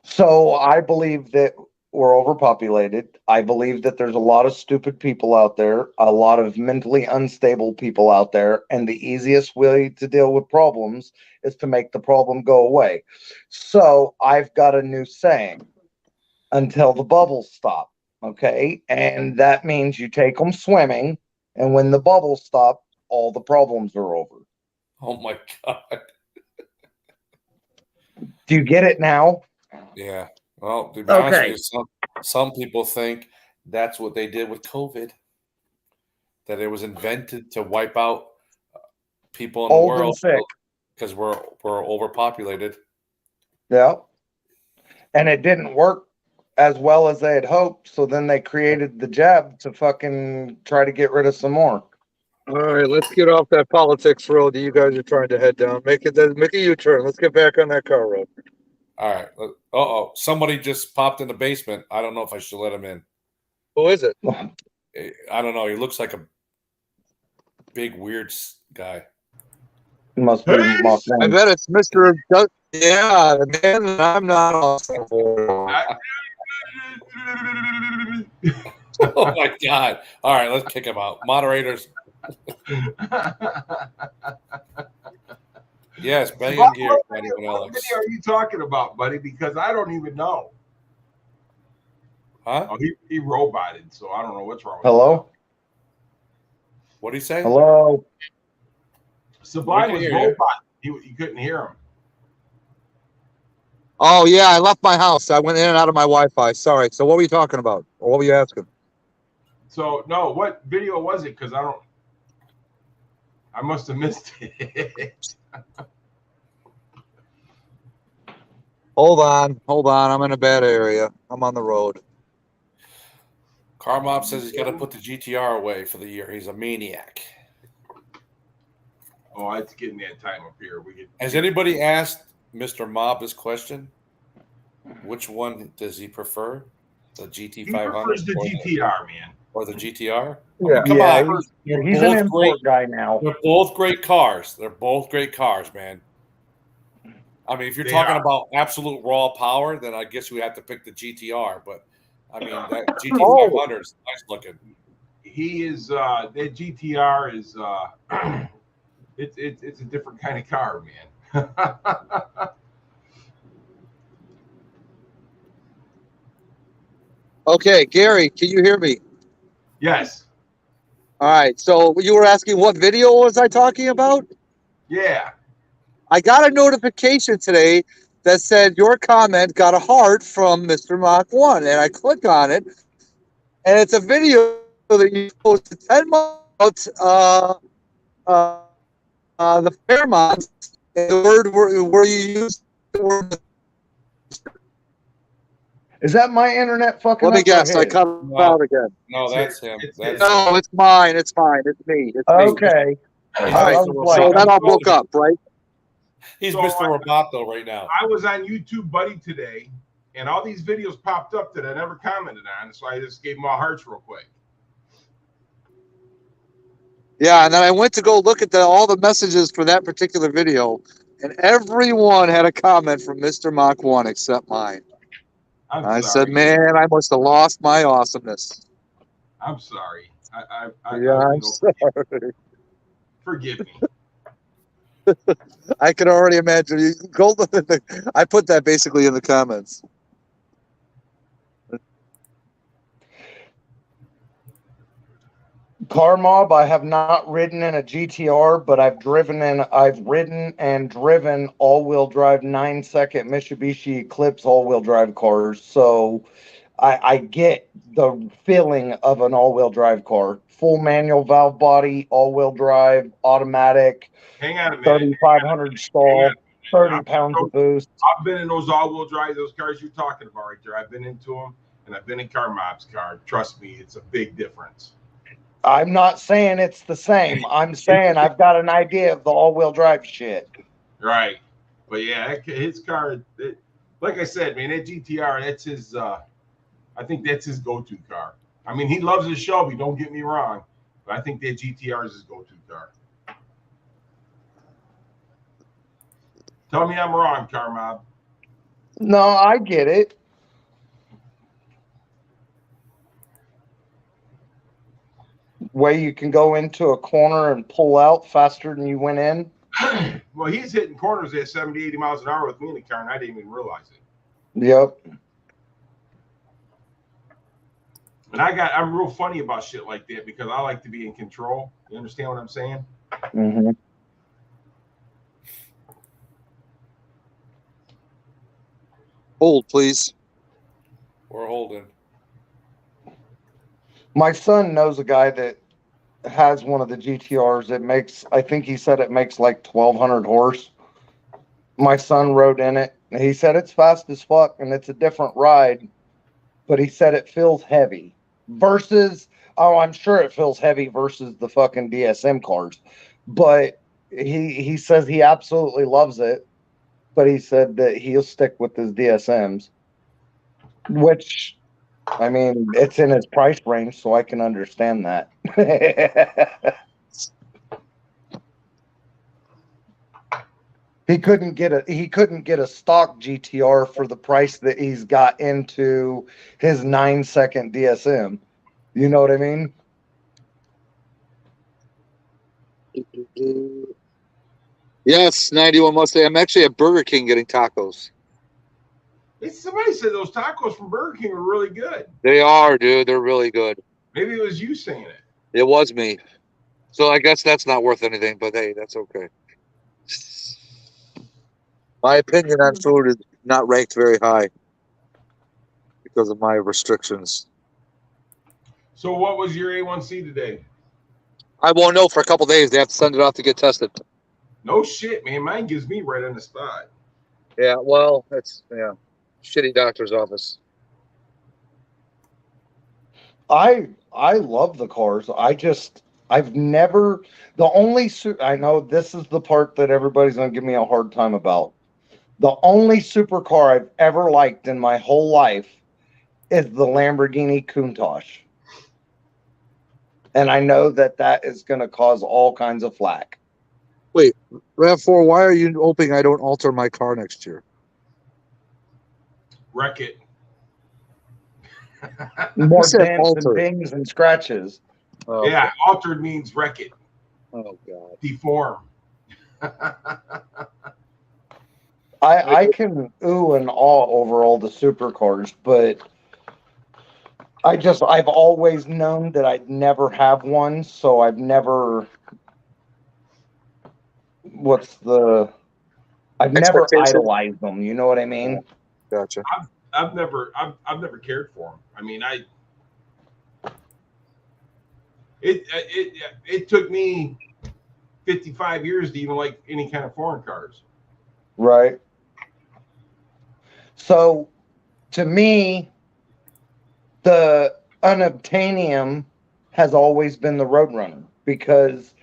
E: So I believe that we're overpopulated. I believe that there's a lot of stupid people out there, a lot of mentally unstable people out there, and the easiest way to deal with problems is to make the problem go away. So I've got a new saying: until the bubbles stop. Okay. And that means you take them swimming, and when the bubbles stop, all the problems are over.
B: Oh my God.
E: Do you get it now?
B: Yeah. Well, to be honest with you, some people think that's what they did with COVID, that it was invented to wipe out people in
E: Old
B: the
E: and
B: world
E: sick.
B: because we're overpopulated.
E: Yeah. And it didn't work as well as they had hoped. So then they created the jab to fucking try to get rid of some more.
G: All right, let's get off that politics road that you guys are trying to head down. Make a U-turn. Let's get back on that car road.
B: All right. Uh-oh. Somebody just popped in the basement. I don't know if I should let him in.
G: Who is it?
B: I don't know. He looks like a big, weird guy.
E: Must be my friend.
G: I bet it's Mr. Yeah, the man that I'm not awesome for.
B: Oh, my God. All right. Let's kick him out. Moderators. Yes, banging gear.
A: What video are you talking about, buddy? Because I don't even know.
B: Huh?
A: Oh, he roboted, so I don't know what's wrong with
E: Hello?
B: What did he say?
E: Hello?
A: Sublime
B: We
A: was
B: can hear
A: robot. You couldn't hear him.
G: Oh, yeah, I left my house. I went in and out of my Wi-Fi. Sorry. So what were you talking about? Or what were you asking?
A: So, no, what video was it? Because I must have missed it.
G: Hold on. I'm in a bad area. I'm on the road.
B: Carmob says he's got to put the GTR away for the year. He's a maniac.
A: Oh, it's getting that time up here.
B: Has anybody asked Mr. Mob this question? Which one does he prefer? The GT500?
A: He prefers the GTR, man.
B: Or the GTR?
G: Yeah.
B: Come on.
E: He's an import guy now.
B: They're both great cars. Man. I mean, if you're talking about absolute raw power, then I guess we have to pick the GTR. But I mean, that GT500 is nice looking.
A: He is that GTR is it's a different kind of car, man.
G: Okay, Gary, can you hear me?
A: Yes.
G: All right. So you were asking what video was I talking about?
A: Yeah.
G: I got a notification today that said your comment got a heart from Mr. Mach 1, and I click on it, and it's a video that you posted 10 months the Fairmont, and the word where you used the word.
E: Is that my internet fucking
G: Let me
E: up or
G: guess. I
E: his?
G: cut it out again.
B: No, that's him.
G: No, it's mine. It's mine. It's me. It's me.
E: Okay.
G: All right. So that all broke up, right?
B: He's
A: So
B: Mr. Roboto right now.
A: I was on YouTube Buddy today, and all these videos popped up that I never commented on, so I just gave them all hearts real quick.
G: Yeah, and then I went to go look at all the messages for that particular video, and everyone had a comment from Mr. Mach 1 except mine. I said, man, I must have lost my awesomeness.
A: I'm sorry.
G: I'm sorry.
A: Forgive me.
G: I can already imagine. I put that basically in the comments.
E: Car Mob, I have not ridden in a GTR, but I've ridden and driven all-wheel drive 9-second Mitsubishi Eclipse all-wheel drive cars. So I get the feeling of an all-wheel drive car. Full manual valve body, all-wheel drive, automatic,
A: Hang on a minute.
E: 3,500 stall, 30 pounds of boost.
A: I've been in those all-wheel drive, those cars you're talking about right there. I've been into them, and I've been in Car Mob's car. Trust me, it's a big difference.
E: I'm not saying it's the same. I'm saying I've got an idea of the all-wheel drive shit.
A: Right. But yeah, his car, like I said, man, that GTR, that's his, I think that's his go-to car. I mean, he loves his Shelby, don't get me wrong, but I think that GTR is his go-to car. Tell me I'm wrong, Car Mob.
E: No, I get it. Way you can go into a corner and pull out faster than you went in.
A: Well, he's hitting corners at 70, 80 miles an hour with me in the car, and I didn't even realize it.
E: Yep.
A: And I'm real funny about shit like that because I like to be in control. You understand what I'm saying?
E: Mm-hmm.
G: Hold, please.
B: We're holding.
E: My son knows a guy that has one of the GTRs. It makes, I think he said it makes like 1,200 horse. My son rode in it. He said it's fast as fuck and it's a different ride, but he said it feels heavy versus, oh, I'm sure it feels heavy versus the fucking DSM cars. But he says he absolutely loves it, but he said that he'll stick with his DSMs, which, I mean, it's in his price range, so I can understand that. He couldn't get a stock GTR for the price that he's got into his 9-second DSM. You know what I mean?
G: Yes, 91 Mustang. I'm actually at Burger King getting tacos.
A: Somebody said those tacos from Burger King were really good.
G: They are, dude. They're really good.
A: Maybe it was you saying it.
G: It was me. So I guess that's not worth anything, but hey, that's okay. My opinion on food is not ranked very high because of my restrictions.
A: So what was your A1C today?
G: I won't know for a couple days. They have to send it off to get tested.
A: No shit, man. Mine gives me right on the spot.
G: Yeah, well, that's shitty doctor's office.
E: I love the cars. I've never, I know this is the part that everybody's going to give me a hard time about. The only supercar I've ever liked in my whole life is the Lamborghini Countach. And I know that is going to cause all kinds of flack.
G: Wait, RAV4, why are you hoping I don't alter my car next year?
A: Wreck it.
E: More
G: said
E: dents
G: alter.
E: and dings and scratches.
G: Oh,
A: Yeah, altered means wreck it.
G: Oh, God.
A: Deform.
E: I can ooh and awe over all the supercars, but I've always known that I'd never have one, so I've never never idolized them, you know what I mean?
G: Gotcha.
A: I've never cared for them. I mean, it took me 55 years to even like any kind of foreign cars.
E: Right. So, to me, the Unobtainium has always been the Roadrunner because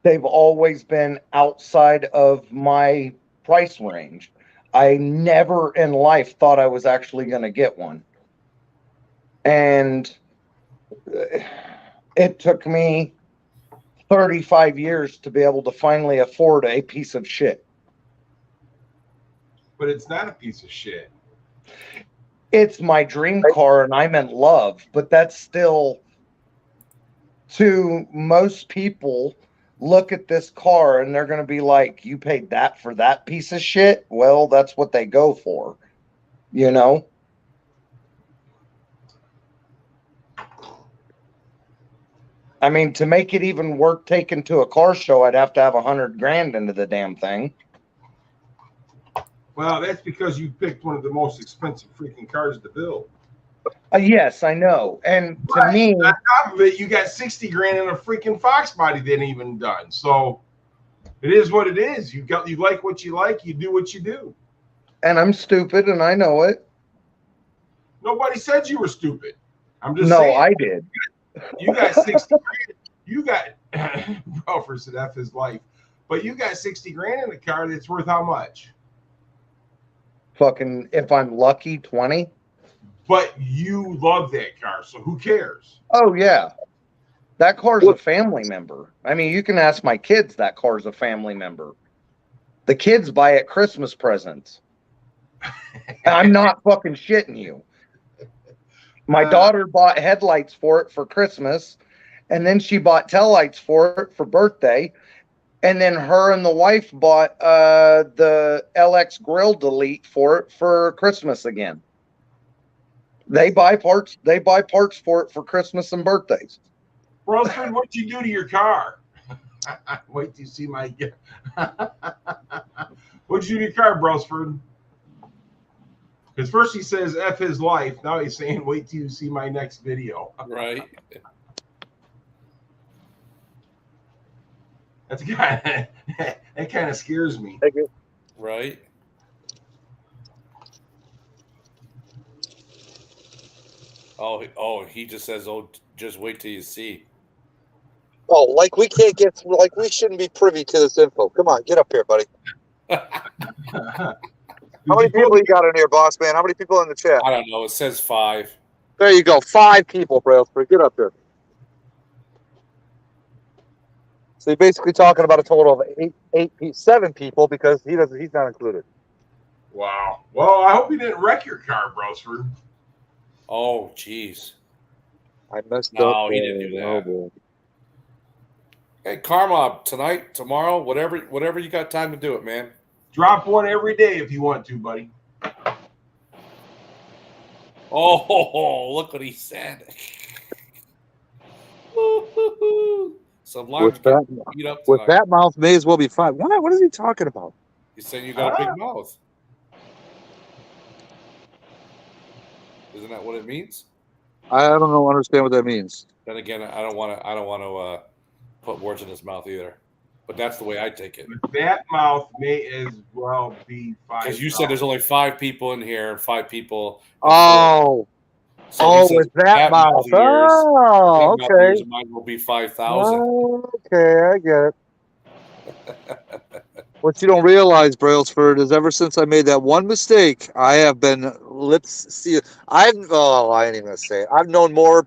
E: they've always been outside of my price range. I never in life thought I was actually going to get one. And it took me 35 years to be able to finally afford a piece of shit.
A: But it's not a piece of shit.
E: It's my dream car and I'm in love, but that's still, to most people, look at this car and they're going to be like, you paid that for that piece of shit? Well, that's what they go for, you know? I mean, to make it even worth taking to a car show, I'd have to have $100,000 into the damn thing.
A: Well, that's because you picked one of the most expensive freaking cars to build.
E: Yes, I know. And to me,
A: on top of it, you got 60 grand in a freaking Fox body that ain't even done. So it is what it is. You like what you like. You do what you do.
E: and I'm stupid, and I know it.
A: Nobody said you were stupid. I'm just
E: No,
A: saying.
E: I did.
A: You got 60 grand. You got, well, for F his life, but you got 60 grand in the car that's worth how much?
E: Fucking, if I'm lucky, 20.
A: But you love that car, so who cares?
E: Oh, yeah. That car's a family member. I mean, you can ask my kids, that car's a family member. The kids buy it Christmas presents. I'm not fucking shitting you. My daughter bought headlights for it for Christmas, and then she bought taillights for it for birthday. And then her and the wife bought the LX Grill Delete for it for Christmas again. They buy parts for it for Christmas and birthdays.
A: Brosford, what'd you do to your car? Wait till you see my. What'd you do to your car, Brosford? Because first he says F his life. Now he's saying, wait till you see my next video.
B: Right.
A: That's kind of, that kind of scares me.
B: Right. Oh, he just says, "Oh, just wait till you see."
G: Oh, like we shouldn't be privy to this info. Come on, get up here, buddy. How many people you got in here, boss man? How many people in the chat?
B: I don't know. It says 5.
G: There you go. 5 people, Brailsford. Get up here. So you're basically talking about a total of 7 people because he's not included.
A: Wow. Well, I hope you didn't wreck your car, Brosford.
B: Oh, jeez.
G: I messed up.
B: No, he didn't do that.
G: Oh, boy.
B: Hey, Karma, tonight, tomorrow, whatever you got time to do it, man.
A: Drop one every day if you want to, buddy.
B: Oh, look what he said. Sublime
G: With that,
B: beat up
G: with
B: tonight.
G: that mouth, may as well be 5. What is he talking about?
B: You said you got a big mouth. Isn't that what it means?
G: I don't know. Understand what that means.
B: Then again, I don't want to put words in his mouth either. But that's the way I take it.
A: That mouth may as well be 5.
B: Because you said there's only 5 people in here and 5 people.
G: Oh,
B: So he says,
G: with that mouth.
B: of yours,
G: Oh,
B: that mouth of yours
G: okay.
B: might will be 5,000.
G: Okay, I get it. What you don't realize, Brailsford, is ever since I made that one mistake, I have been I ain't even gonna say it. I've known more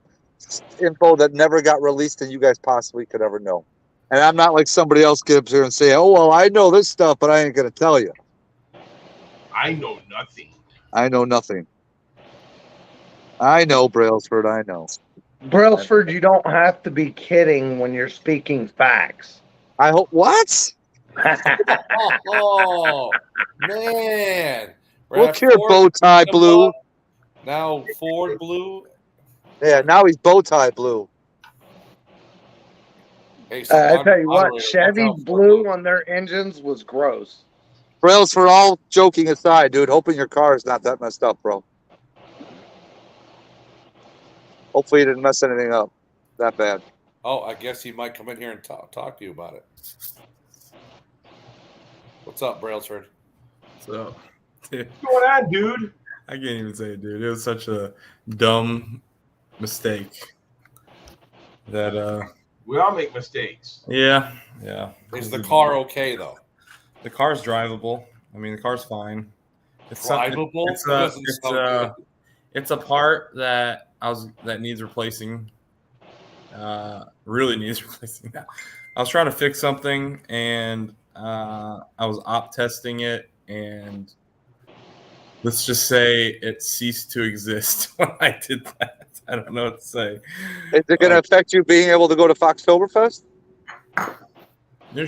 G: info that never got released than you guys possibly could ever know. And I'm not like somebody else get up here and say, "Oh well, I know this stuff, but I ain't gonna tell you."
A: I know nothing.
G: I know nothing. I know, Brailsford. I know.
E: Brailsford, you don't have to be kidding when you're speaking facts.
G: I hope what?
B: Oh, man.
G: Look here, bow tie blue.
B: Now Ford blue.
G: Yeah, now he's bow tie blue.
B: Hey,
E: I tell you what,
B: moderator,
E: Chevy
B: watch out,
E: blue on their engines was gross.
G: Brailsford, all joking aside, dude, hoping your car is not that messed up, bro. Hopefully you didn't mess anything up that bad.
B: Oh, I guess he might come in here and talk to you about it. What's up, Brailsford?
H: So, dude,
A: What's going on, dude?
H: I can't even say it, dude. It was such a dumb mistake that
A: We all make mistakes.
H: yeah.
B: Is the car okay though?
H: The car's drivable. I mean, the car's fine. It's
B: Drivable?
H: It's a part that that needs replacing. Really needs replacing. I was trying to fix something and I was op testing it, and let's just say it ceased to exist when I did that. I don't know what to say.
G: Is it going to affect you being able to go to Foxtoberfest?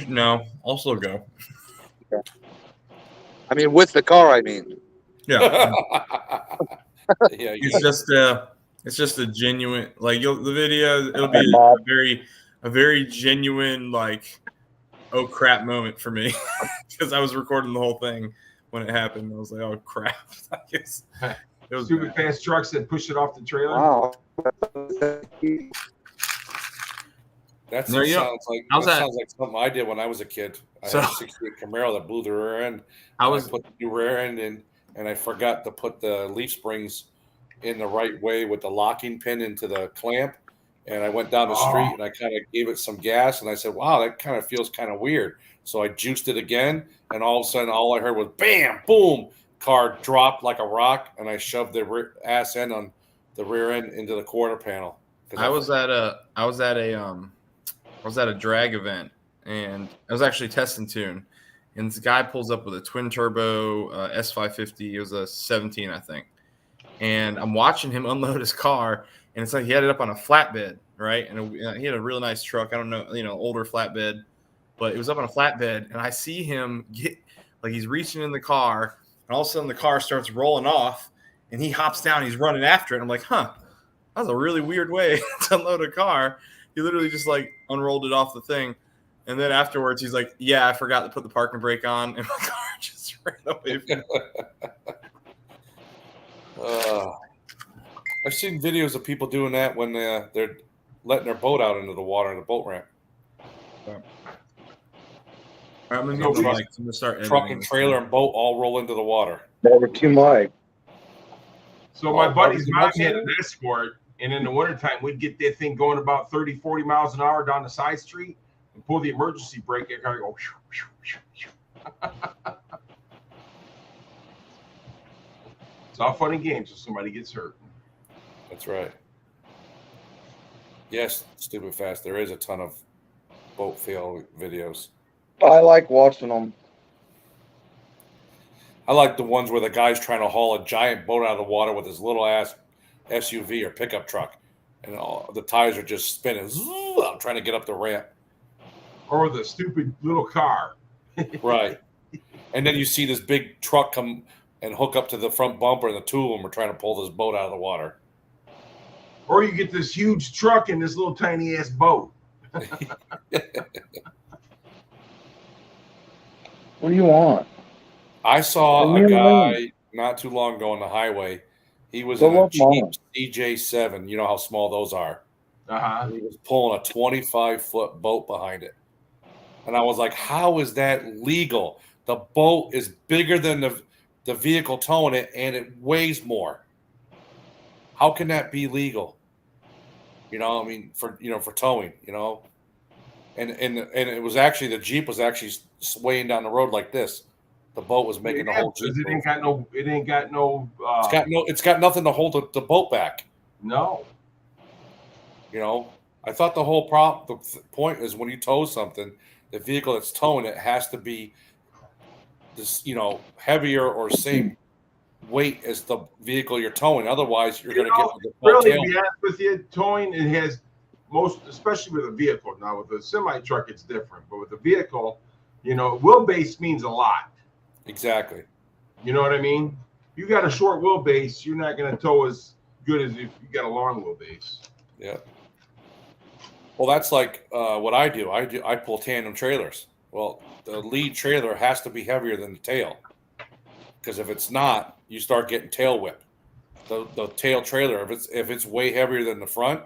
H: No, I'll still go.
G: I mean, with the car, I mean.
H: Yeah.
B: Yeah,
H: It's just It's just a genuine, like the video. It'll be a very genuine, like, oh crap moment for me because I was recording the whole thing when it happened. I was like, oh crap! I guess it was
A: Stupid fast trucks that push it off the trailer.
G: Wow.
B: That
H: No, you know,
B: sounds like
H: how's that?
B: sounds like something I did when I was a kid. I
H: So-
B: had a 68 Camaro that blew the rear end.
H: I
B: And
H: was
B: I put the new rear end in, and I forgot to put the leaf springs in the right way with the locking pin into the clamp. And I went down the street and I kind of gave it some gas, and I said, "Wow, that kind of feels kind of weird." So I juiced it again, and all of a sudden, all I heard was "bam, boom." Car dropped like a rock, and I shoved the ass end on the rear end into the quarter panel.
H: I was at a drag event, and I was actually testing tune, and this guy pulls up with a twin turbo S550. It was a 17, I think, and I'm watching him unload his car, and it's like he had it up on a flatbed, right? And he had a really nice truck. I don't know, older flatbed, but it was up on a flatbed, and I see him get like he's reaching in the car, and all of a sudden the car starts rolling off, and he hops down, he's running after it. I'm like, huh. That was a really weird way to unload a car. He literally just like unrolled it off the thing. And then afterwards, he's like, yeah, I forgot to put the parking brake on. And my car just ran away from me.
B: I've seen videos of people doing that when they're letting their boat out into the water in the boat ramp.
H: I'm going
A: No,
H: to start
B: Truck and trailer and boat all roll into the water.
E: Barbecue Mike.
A: So my buddy's
B: barbecue
A: mom
B: mustard?
A: had an Escort, and in the wintertime, we'd get that thing going about 30, 40 miles an hour down the side street and pull the emergency brake. It kind of go. It's all fun and games if somebody gets hurt.
B: That's right. Yes, stupid fast. There is a ton of boat fail videos.
E: I like watching them.
B: I like the ones where the guy's trying to haul a giant boat out of the water with his little ass SUV or pickup truck, and all the tires are just spinning. I'm trying to get up the ramp.
A: Or the stupid little car.
B: Right. And then you see this big truck come and hook up to the front bumper, and the two of them are trying to pull this boat out of the water.
A: Or you get this huge truck and this little tiny ass boat.
E: What do you want?
B: I saw
E: Leave
B: a
E: me alone.
B: guy not too long ago on the highway. He was
E: Go
B: in a
E: up,
B: Jeep
E: Mama.
B: CJ7. You know how small those are.
A: Uh-huh.
B: He was pulling a 25-foot boat behind it. And I was like, how is that legal? The boat is bigger than the vehicle towing it, and it weighs more. How can that be legal? You know, I mean, for towing, And it was actually, the Jeep was actually swaying down the road like this. The boat was making the whole Jeep
A: It
B: move.
A: ain't got no.
B: It's got nothing to hold the boat back.
A: No.
B: I thought the whole the point is when you tow something, the vehicle that's towing it has to be this, heavier or same weight as the vehicle you're towing. Otherwise, you're going to get the
A: Really,
B: tail.
A: to be honest with you, towing, it has especially with a vehicle. Now with a semi truck, it's different, but with a vehicle, wheelbase means a lot.
B: Exactly.
A: You know what I mean? You got a short wheelbase, you're not going to tow as good as if you got a long wheelbase.
B: Yeah. Well, that's like what I do. I pull tandem trailers. Well, the lead trailer has to be heavier than the tail, because if it's not, you start getting tail whip. The tail trailer, if it's way heavier than the front,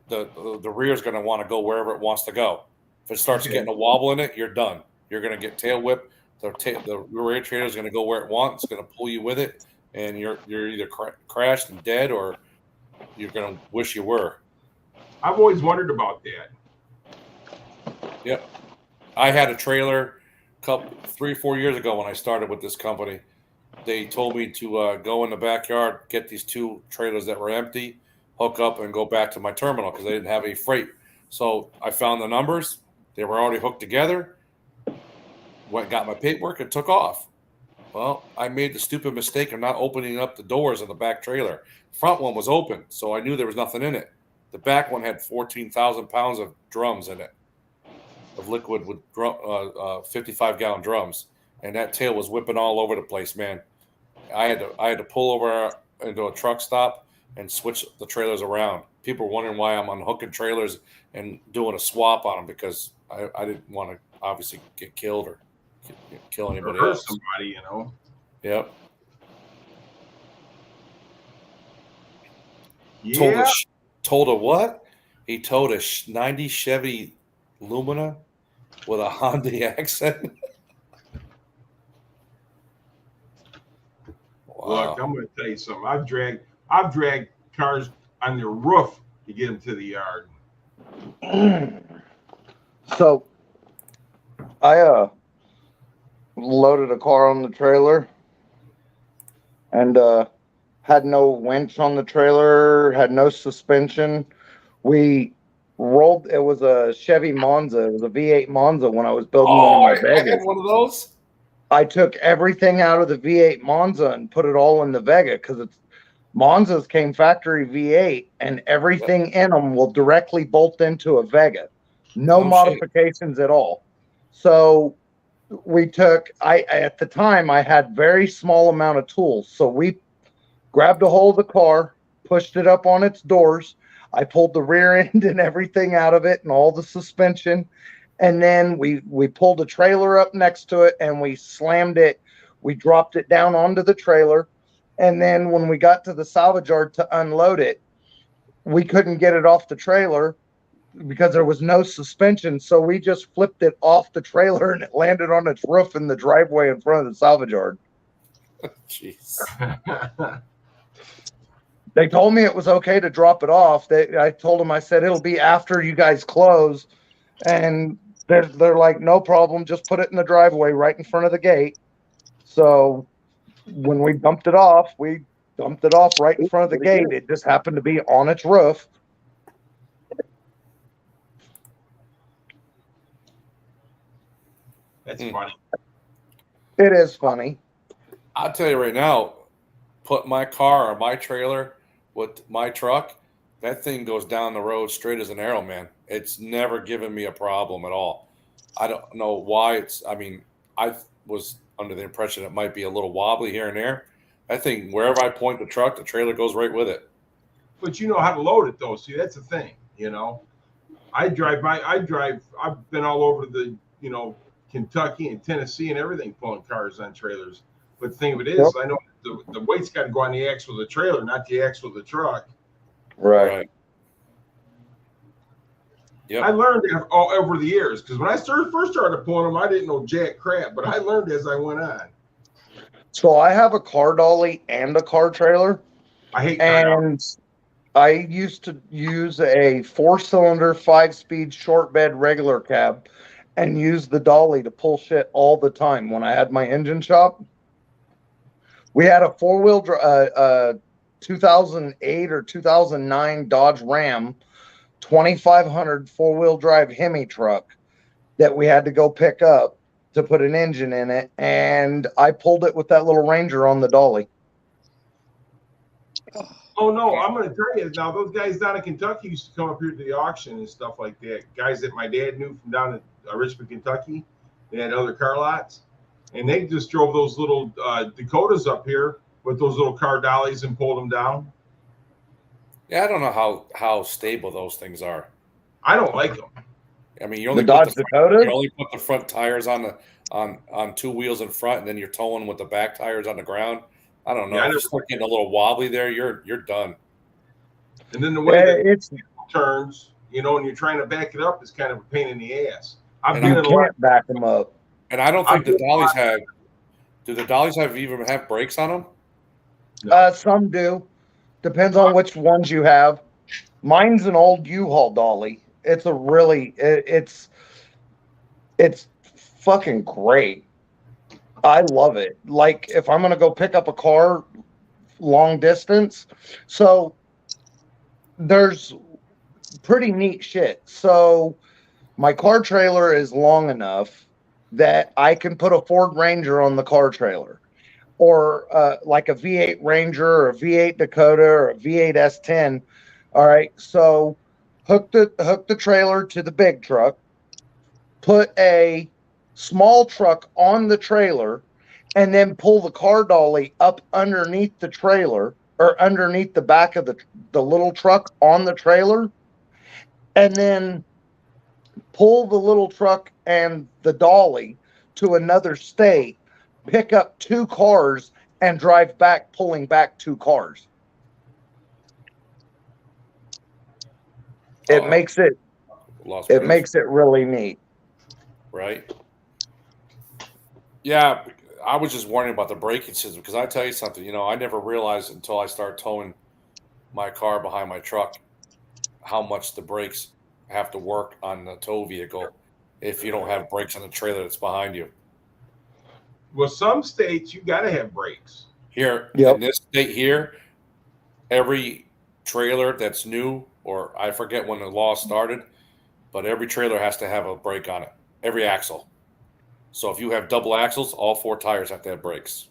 B: the rear is going to want to go wherever it wants to go. If it starts getting a wobble in it, you're done. You're going to get tail whip. The rear trailer is going to go where it wants. It's going to pull you with it, and you're either crashed and dead, or you're going to wish you were.
A: I've always wondered about that.
B: Yep. I had a trailer 3 or 4 years ago when I started with this company. They told me to go in the backyard, get these 2 trailers that were empty, hook up, and go back to my terminal because they didn't have any freight. So I found the numbers. They were already hooked together. Went, got my paperwork, and took off. Well, I made the stupid mistake of not opening up the doors of the back trailer. The front one was open, so I knew there was nothing in it. The back one had 14,000 pounds of drums in it, of liquid with 55-gallon drums, and that tail was whipping all over the place, man. I had to pull over into a truck stop, and switch the trailers around. People are wondering why I'm unhooking trailers and doing a swap on them because I didn't want to obviously get killed or kill
A: Or
B: anybody
A: hurt
B: else.
A: somebody, you know.
B: Yep.
A: Yeah.
B: Told a what? He towed a 90 Chevy Lumina with a Honda accent. Wow.
A: Look, I'm going to tell you something. I've dragged cars on their roof to get them to the yard.
E: So I loaded a car on the trailer and had no winch on the trailer, had no suspension. We rolled, it was a Chevy Monza. It was a V8 Monza when I was building one of my
B: I had
E: Vegas.
B: one of those.
E: I took everything out of the V8 Monza and put it all in the Vega because it's Monzas came factory V8 and everything in them will directly bolt into a Vega. No modifications at all. So we took, at the time I had very small amount of tools. So we grabbed a hold of the car, pushed it up on its doors. I pulled the rear end and everything out of it and all the suspension. And then we pulled a trailer up next to it and we slammed it. We dropped it down onto the trailer. And then when we got to the salvage yard to unload it, we couldn't get it off the trailer because there was no suspension. So we just flipped it off the trailer and it landed on its roof in the driveway in front of the salvage yard.
B: Jeez.
E: They told me it was okay to drop it off. I told them, I said, it'll be after you guys close. And they're like, no problem. Just put it in the driveway right in front of the gate. So when we dumped it off right in front of the gate. It just happened to be on its roof.
A: That's funny.
E: It is funny.
B: I'll tell you right now, put my car or my trailer with my truck, that thing goes down the road straight as an arrow, man. It's never given me a problem at all. I don't know why I was under the impression it might be a little wobbly here and there. I think wherever I point the truck, the trailer goes right with it.
A: But you know how to load it though. See, that's the thing, you know. I've been all over the, Kentucky and Tennessee and everything pulling cars on trailers. But the thing of it is, I know the weight's got to go on the axle of the trailer, not the axle of the truck.
E: Right.
B: Yeah.
A: I learned all over the years because when I first started pulling them, I didn't know jack crap, but I learned as I went on.
E: So I have a car dolly and a car trailer.
A: I hate
E: and I used to use a 4-cylinder 5-speed short bed regular cab and use the dolly to pull shit all the time when I had my engine shop. We had a 2008 or 2009 Dodge Ram 2500 4-wheel drive Hemi truck that we had to go pick up to put an engine in it, and I pulled it with that little Ranger on the dolly.
A: Oh no, I'm going to tell you now. Those guys down in Kentucky used to come up here to the auction and stuff like that. Guys that my dad knew from down at Richmond, Kentucky. They had other car lots, and they just drove those little Dakotas up here with those little car dollies and pulled them down.
B: Yeah, I don't know how stable those things are.
A: I don't like them.
B: I mean, you only
E: the Dodge Dakota.
B: You only put the front tires on two wheels in front, and then you're towing with the back tires on the ground. I don't know.
A: Yeah,
B: if you start getting a little wobbly there, you're done.
A: And then the way that it turns, and you're trying to back it up is kind of a pain in the ass.
E: You can't back them up.
B: And I don't think the dollies have. Do the dollies even have brakes on them?
A: No.
E: Some do. Depends on which ones you have. Mine's an old U-Haul dolly. It's a really it's fucking great. I love it. Like if I'm gonna go pick up a car long distance, so there's pretty neat shit. So my car trailer is long enough that I can put a Ford Ranger on the car trailer, or like a V8 Ranger or a V8 Dakota or a V8 S10. All right, so hook the trailer to the big truck, put a small truck on the trailer, and then pull the car dolly up underneath the trailer or underneath the back of the little truck on the trailer, and then pull the little truck and the dolly to another state, pick up 2 cars, and drive back, pulling back 2 cars. It makes it really neat.
B: Right. Yeah, I was just wondering about the braking system because I tell you something, I never realized until I started towing my car behind my truck how much the brakes have to work on the tow vehicle if you don't have brakes on the trailer that's behind you.
A: Well, some states you got to have brakes.
B: Here
E: Yep.
B: in this state here, every trailer that's new, or I forget when the law started, but every trailer has to have a brake on it, every axle. So if you have double axles, all 4 tires have to have brakes.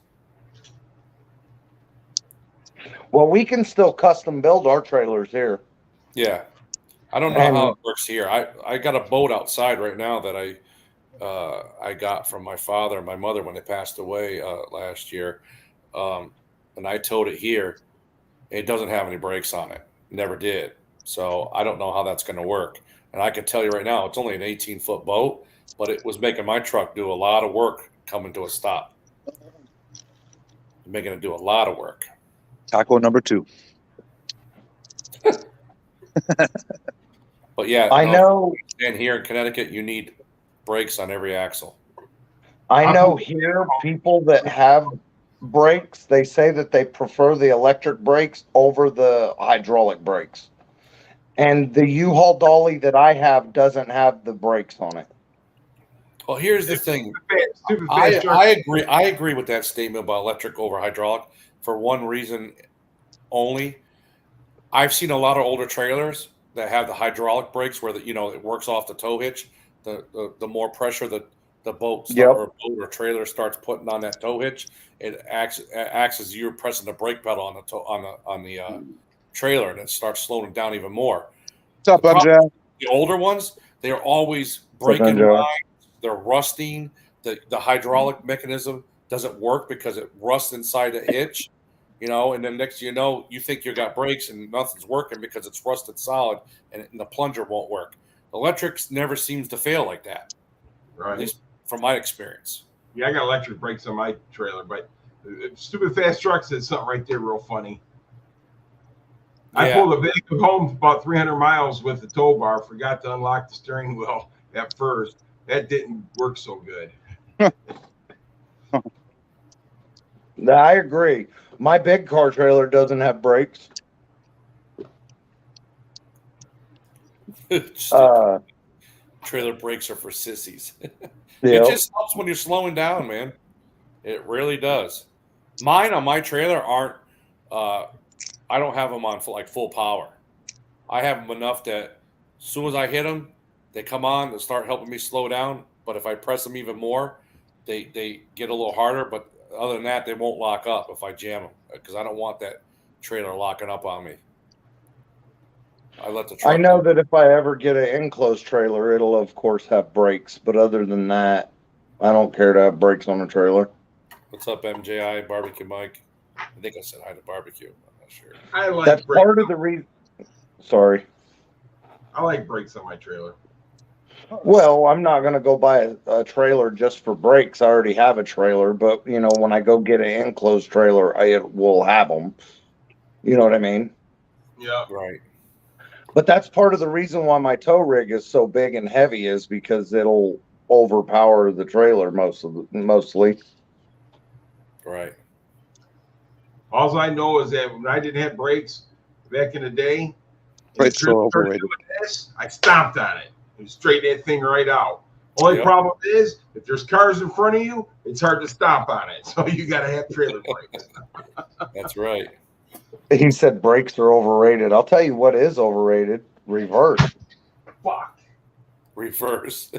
E: Well, we can still custom build our trailers here.
B: Yeah. I don't know how it works here. I got a boat outside right now that I got from my father and my mother when they passed away last year. And I towed it here. It doesn't have any brakes on it. Never did. So I don't know how that's going to work. And I can tell you right now, it's only an 18-foot boat, but it was making my truck do a lot of work coming to a stop. Making it do a lot of work.
G: Taco number 2.
B: But yeah,
E: I know.
B: And here in Connecticut, you need brakes on every axle.
E: I know here people that have brakes, they say that they prefer the electric brakes over the hydraulic brakes. And the U-Haul dolly that I have doesn't have the brakes on it.
B: Well, here's the thing.
A: Stupid fast truck.
B: I agree with that statement about electric over hydraulic for one reason only. I've seen a lot of older trailers that have the hydraulic brakes where it works off the tow hitch. The more pressure the boat or trailer starts putting on that tow hitch, it acts as you're pressing the brake pedal on the trailer, and it starts slowing down even more.
G: What's up, Jack?
B: The older ones, they're always breaking lines. They're rusting. The hydraulic mechanism doesn't work because it rusts inside the hitch. And then next you know, you think you got brakes and nothing's working because it's rusted solid and the plunger won't work. Electrics never seems to fail like that,
A: Right.
B: at least from my experience.
A: Yeah, I got electric brakes on my trailer, but Stupid Fast Truck said something right there real funny. I pulled a vehicle home about 300 miles with the tow bar, forgot to unlock the steering wheel at first. That didn't work so good.
E: I agree. My big car trailer doesn't have brakes.
B: Trailer brakes are for sissies.
E: Yeah.
B: It just helps when you're slowing down, man. It really does. Mine on my trailer aren't. I don't have them on full power. I have them enough that as soon as I hit them, they come on. They start helping me slow down. But if I press them even more, they get a little harder. But other than that, they won't lock up if I jam them because I don't want that trailer locking up on me. I let the truck.
E: I know that if I ever get an enclosed trailer, it'll of course have brakes. But other than that, I don't care to have brakes on a trailer.
B: What's up, MJI? Barbecue Mike. I think I said hi to Barbecue. I'm not sure.
A: I like
E: That's
A: brakes.
E: part of the reason. Sorry.
A: I like brakes on my trailer.
E: Well, I'm not going to go buy a trailer just for brakes. I already have a trailer, but when I go get an enclosed trailer, I will have them. You know what I mean?
A: Yeah.
B: Right.
E: But that's part of the reason why my tow rig is so big and heavy is because it'll overpower the trailer mostly.
B: Right.
A: All I know is that when I didn't have brakes back in the day,
G: Brakes are overrated.
A: I stomped on it and straightened that thing right out. Only problem is if there's cars in front of you, it's hard to stomp on it. So you got to have trailer brakes.
B: That's right.
E: He said brakes are overrated. I'll tell you what is overrated: reverse.
A: Fuck.
B: Reverse.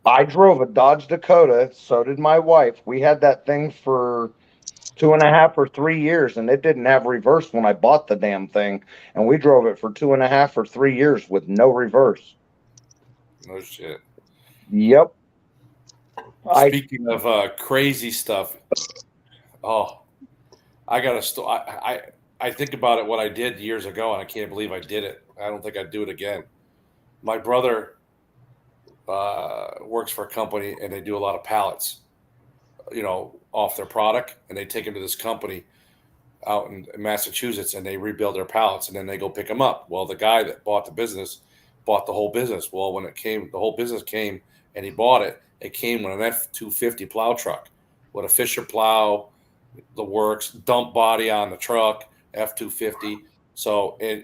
E: I drove a Dodge Dakota. So did my wife. We had that thing for 2.5 or 3 years, and it didn't have reverse when I bought the damn thing. And we drove it for 2.5 or 3 years with no reverse.
B: No shit.
E: Yep.
B: Speaking of crazy stuff, I got a story. I think about it, what I did years ago, and I can't believe I did it. I don't think I'd do it again. My brother works for a company, and they do a lot of pallets, off their product, and they take them to this company out in Massachusetts, and they rebuild their pallets, and then they go pick them up. Well, the guy that bought the business bought the whole business. Well, when the whole business came, and he bought it, it came with an F-250 plow truck with a Fisher plow, the works, dump body on the truck, F-250. So, and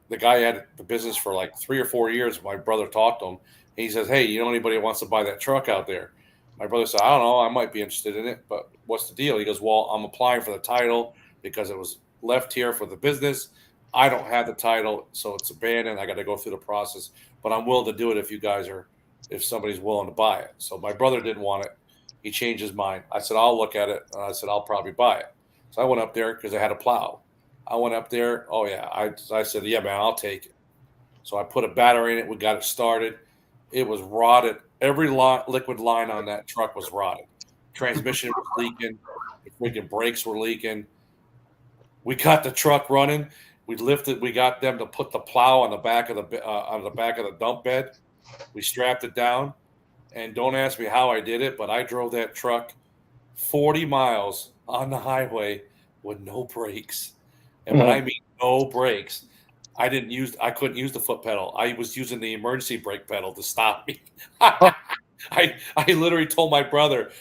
B: the guy had the business for like 3 or 4 years. My brother talked to him. And he says, "Hey, you know anybody that wants to buy that truck out there?" My brother said, "I don't know. I might be interested in it, but what's the deal?" He goes, "Well, I'm applying for the title because it was left here for the business. I don't have the title, so it's abandoned. I got to go through the process, but I'm willing to do it if somebody's willing to buy it." So my brother didn't want it. He changed his mind. I said, "I'll look at it." And I said, "I'll probably buy it." So I went up there because I had a plow. I went up there. Oh, yeah. I said, "Yeah, man, I'll take it." So I put a battery in it. We got it started. It was rotted. Every liquid line on that truck was rotted. Transmission was leaking. The freaking brakes were leaking. We got the truck running. We lifted. We got them to put the plow on the back of the dump bed. We strapped it down. And don't ask me how I did it, but I drove that truck 40 miles on the highway with no brakes. And when I mean no brakes, I couldn't use the foot pedal. I was using the emergency brake pedal to stop me. I literally told my brother,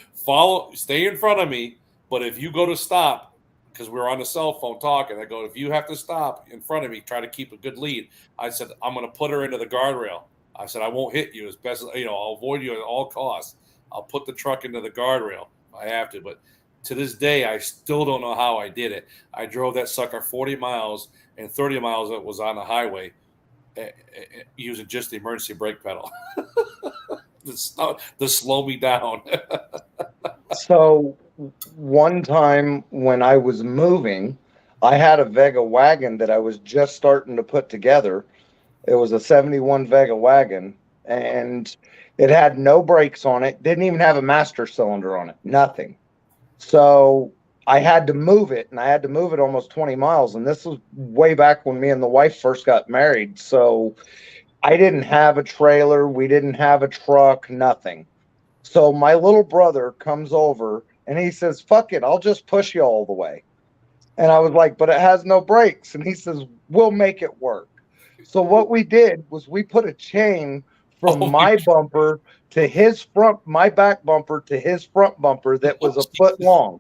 B: stay in front of me, but if you go to stop, because we were on the cell phone talking, I go, if you have to stop in front of me, try to keep a good lead. I said, I'm going to put her into the guardrail. I said, I won't hit you as best as, I'll avoid you at all costs. I'll put the truck into the guardrail if I have to. But to this day, I still don't know how I did it. I drove that sucker 40 miles, and 30 miles it was on the highway using just the emergency brake pedal to slow me down.
E: So one time when I was moving, I had a Vega wagon that I was just starting to put together. It was a 71 Vega wagon, and it had no brakes on it. Didn't even have a master cylinder on it. Nothing. So I had to move it, and I had to move it almost 20 miles. And this was way back when me and the wife first got married. So I didn't have a trailer. We didn't have a truck, nothing. So my little brother comes over, and he says, "Fuck it, I'll just push you all the way." And I was like, "But it has no brakes." And he says, "We'll make it work." So what we did was we put a chain from my bumper to his my back bumper to his front bumper that was a foot long.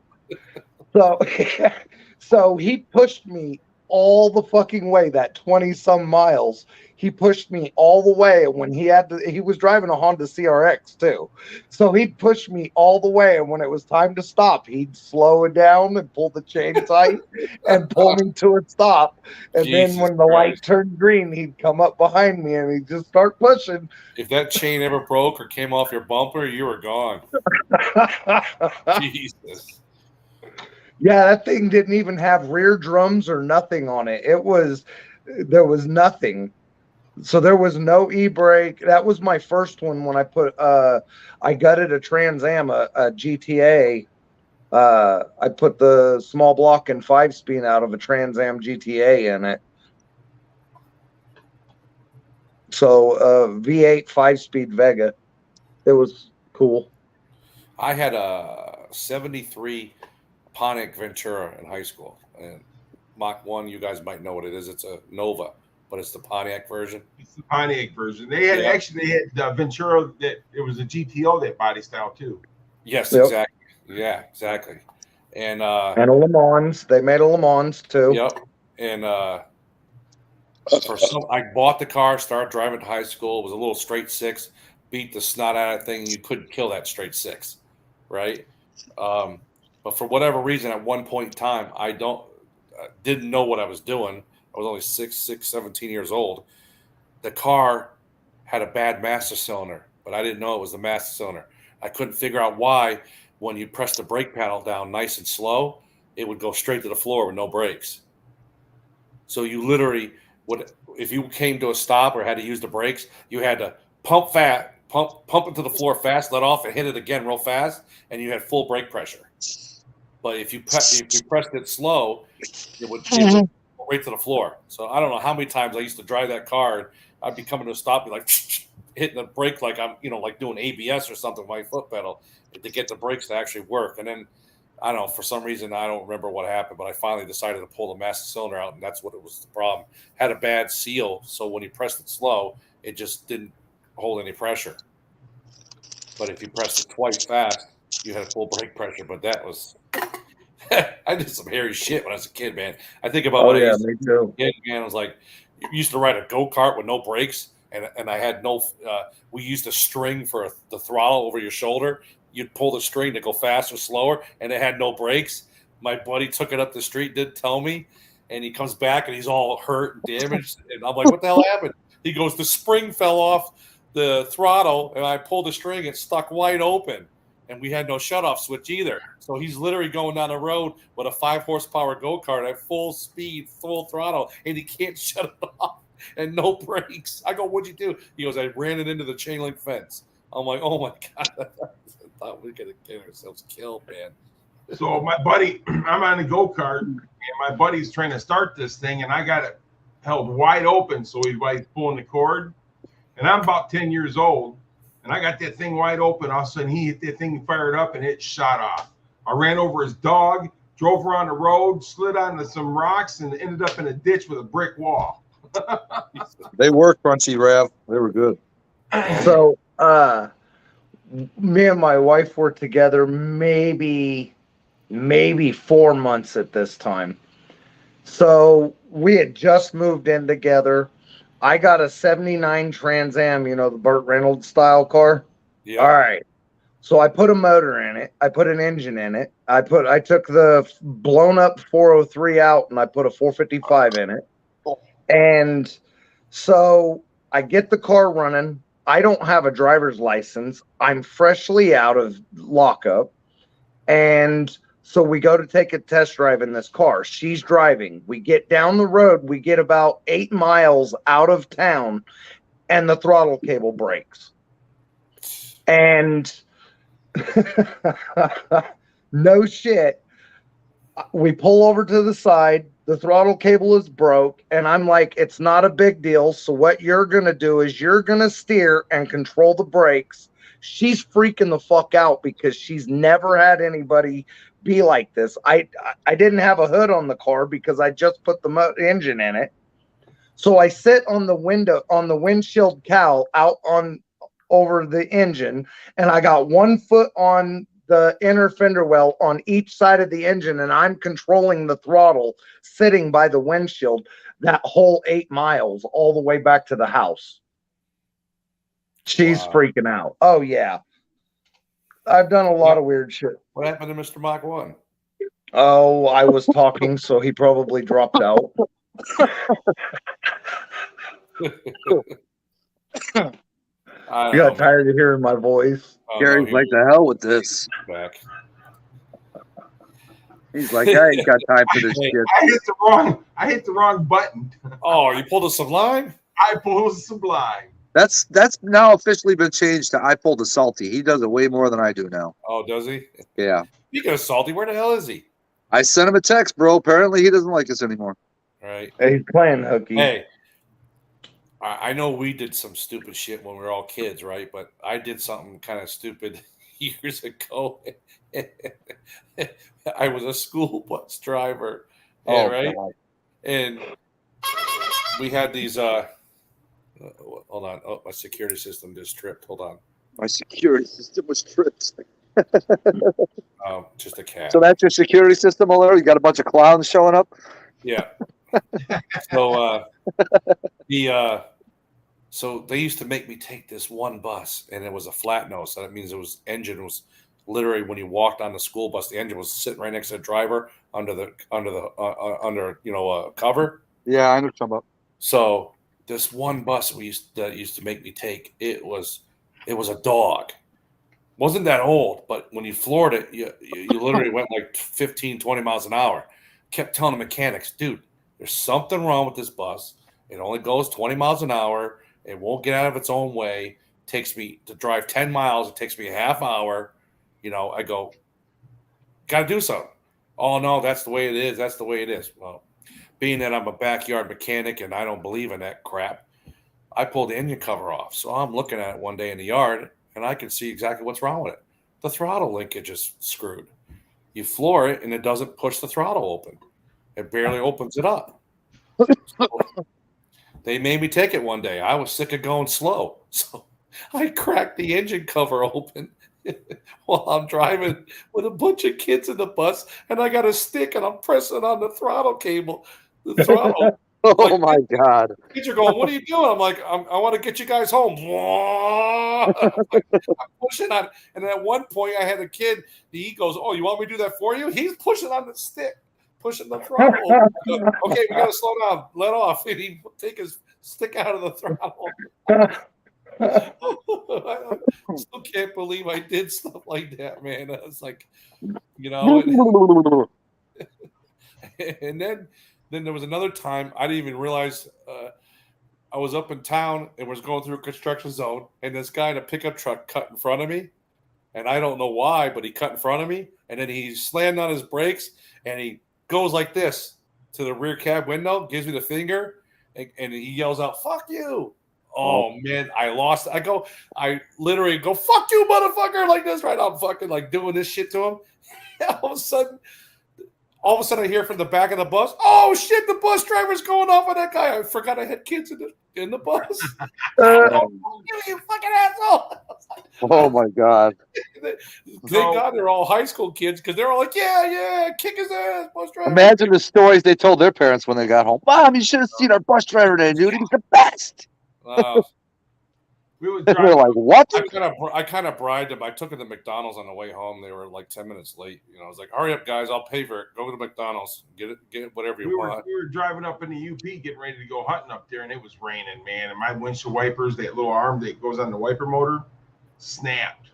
E: So he pushed me all the fucking way, that 20 some miles. He pushed me all the way. And when he was driving a Honda CRX too. So he'd push me all the way. And when it was time to stop, he'd slow it down and pull the chain tight and pull me to a stop. And
B: Jesus
E: then when the light turned green, he'd come up behind me and he'd just start pushing.
B: If that chain ever broke or came off your bumper, you were gone. Jesus.
E: Yeah, that thing didn't even have rear drums or nothing on it. There was nothing. So there was no e-brake. That was my first one when I I gutted a Trans Am, a GTA. I put the small block and 5-speed out of a Trans Am GTA in it. So V8 5-speed Vega. It was cool.
B: I had a 73 Pontiac Ventura in high school. And Mach 1, you guys might know what it is. It's a Nova, but it's the Pontiac version.
A: It's the Pontiac version. They had Ventura that it was a GTO, that body style too.
B: Yes, exactly. Yeah, exactly. And
E: a Le Mans. They made a Le Mans too.
B: Yep. And I bought the car, started driving to high school. It was a little straight six, beat the snot out of that thing. You couldn't kill that straight six, right? But for whatever reason, at one point in time, I didn't know what I was doing. I was only 17 years old. The car had a bad master cylinder, but I didn't know it was the master cylinder. I couldn't figure out why when you press the brake pedal down nice and slow, it would go straight to the floor with no brakes. So you literally would, if you came to a stop or had to use the brakes, you had to pump it to the floor fast, let off, and hit it again real fast, and you had full brake pressure. But if you pressed it slow, it would go right to the floor. So I don't know how many times I used to drive that car, and I'd be coming to a stop, be like hitting the brake like I'm, like doing ABS or something with my foot pedal to get the brakes to actually work. And then I don't know, for some reason, I don't remember what happened, but I finally decided to pull the master cylinder out, and that's what it was. The problem had a bad seal, so when you pressed it slow, it just didn't hold any pressure. But if you pressed it twice fast, you had full brake pressure. But that was I did some hairy shit when I was a kid, man. I think about when I used
C: me too.
B: to, man, I was like, you used to ride a go-kart with no brakes, and I had no. We used a string for the throttle over your shoulder. You'd pull the string to go faster, slower, and it had no brakes. My buddy took it up the street, didn't tell me, and he comes back and he's all hurt and damaged. And I'm like, what the hell happened? He goes, the spring fell off the throttle, and I pulled the string. It stuck wide open, and we had no shutoff switch either. So he's literally going down the road with a 5-horsepower go-kart at full speed, full throttle, and he can't shut it off and no brakes. I go, what'd you do? He goes, I ran it into the chain link fence. I'm like, oh my God. I thought we were going to get ourselves killed, man.
A: So my buddy, I'm on the go-kart, and my buddy's trying to start this thing, and I got it held wide open, so he's like pulling the cord. And I'm about 10 years old, and I got that thing wide open. All of a sudden, he hit that thing, fired up, and it shot off. I ran over his dog, drove around the road, slid onto some rocks, and ended up in a ditch with a brick wall.
G: They were crunchy, Rav. They were good.
E: So, me and my wife were together maybe 4 months at this time. So we had just moved in together. I got a 79 Trans Am, the Burt Reynolds style car.
B: Yeah.
E: All right. So I put a motor in it. I put an engine in it. I took the blown up 403 out, and I put a 455 in it. And so I get the car running. I don't have a driver's license. I'm freshly out of lockup. And so we go to take a test drive in this car. She's driving. We get down the road. We get about 8 miles out of town, and the throttle cable breaks. And no shit. We pull over to the side. The throttle cable is broke, and I'm like, it's not a big deal. So what you're going to do is you're going to steer and control the brakes. She's freaking the fuck out because she's never had anybody be like this. I didn't have a hood on the car because I just put the engine in it. So I sit on the windshield cowl out on over the engine, and I got 1 foot on the inner fender well on each side of the engine, and I'm controlling the throttle sitting by the windshield that whole 8 miles all the way back to the house. She's freaking out. Oh yeah. I've done a lot of weird shit.
B: What happened to Mr. Mach 1?
E: Oh, I was talking, so he probably dropped out.
B: I
E: You got tired of hearing my voice.
B: Oh,
G: Gary's like, the hell with this.
B: Back.
G: He's like, I ain't got time for this shit.
A: I hit the wrong button.
B: Oh, you pulled a Sublime?
A: I pulled a Sublime.
G: That's now officially been changed to I pulled a Salty. He does it way more than I do now.
B: Oh, does he?
G: Yeah.
B: Speaking of Salty, where the hell is he?
G: I sent him a text, bro. Apparently he doesn't like us anymore.
B: All right.
E: Hey, he's playing hooky.
B: Hey, I know we did some stupid shit when we were all kids, right? But I did something kind of stupid years ago. I was a school bus driver, right? God. And we had these. Hold on. Oh, my security system just tripped. Hold on.
G: My security system was tripped.
B: Just a cat.
G: So that's your security system, alert? You got a bunch of clowns showing up?
B: Yeah. So so they used to make me take this one bus, and it was a flat nose. So that means engine was literally, when you walked on the school bus, the engine was sitting right next to the driver under cover.
G: Yeah, I know what you're talking about.
B: So this one bus that used to make me take, it was a dog. Wasn't that old, but when you floored it, you literally went like 15, 20 miles an hour. Kept telling the mechanics, dude, there's something wrong with this bus. It only goes 20 miles an hour. It won't get out of its own way. Takes me to drive 10 miles. It takes me a half hour. I go, got to do something. Oh no, that's the way it is. That's the way it is. Well, being that I'm a backyard mechanic and I don't believe in that crap, I pulled the engine cover off. So I'm looking at it one day in the yard and I can see exactly what's wrong with it. The throttle linkage is screwed. You floor it and it doesn't push the throttle open. It barely opens it up. So they made me take it one day. I was sick of going slow. So I cracked the engine cover open while I'm driving with a bunch of kids in the bus, and I got a stick and I'm pressing on the throttle cable. The throttle.
G: Oh my God.
B: Kids are going, "What are you doing?" I'm like, I want to get you guys home. I'm pushing on, and at one point I had a kid. He goes, "Oh, you want me to do that for you?" He's pushing on the stick, pushing the throttle. Okay, we got to slow down. Let off. And he take his stick out of the throttle. I still can't believe I did stuff like that, man. I was like, you know. And then there was another time I didn't even realize I was up in town and was going through a construction zone, and this guy in a pickup truck cut in front of me, and I don't know why, but he cut in front of me, and then he slammed on his brakes, and he goes like this to the rear cab window, gives me the finger, and he yells out, "Fuck you!" Oh man, I lost. I literally go, "Fuck you, motherfucker!" like this, right? I'm fucking like doing this shit to him. All of a sudden, I hear from the back of the bus, "Oh shit, the bus driver's going off on that guy. I forgot I had kids in the bus." You fucking asshole!
G: Oh my God.
B: Thank God they're all high school kids because they're all like, "Yeah, kick his ass, bus driver."
G: Imagine the stories they told their parents when they got home. Mom, you should have seen our bus driver today, dude. He was the best.
A: We were
G: They're
A: driving.
G: like, what?
B: I kind of bribed them. I took them to McDonald's on the way home. They were like 10 minutes late. You know, I was like, "Hurry up, guys! I'll pay for it. Go to McDonald's, get whatever you want."
A: We were driving up in the UP, getting ready to go hunting up there, and it was raining, man. And my windshield wipers, that little arm that goes on the wiper motor, snapped.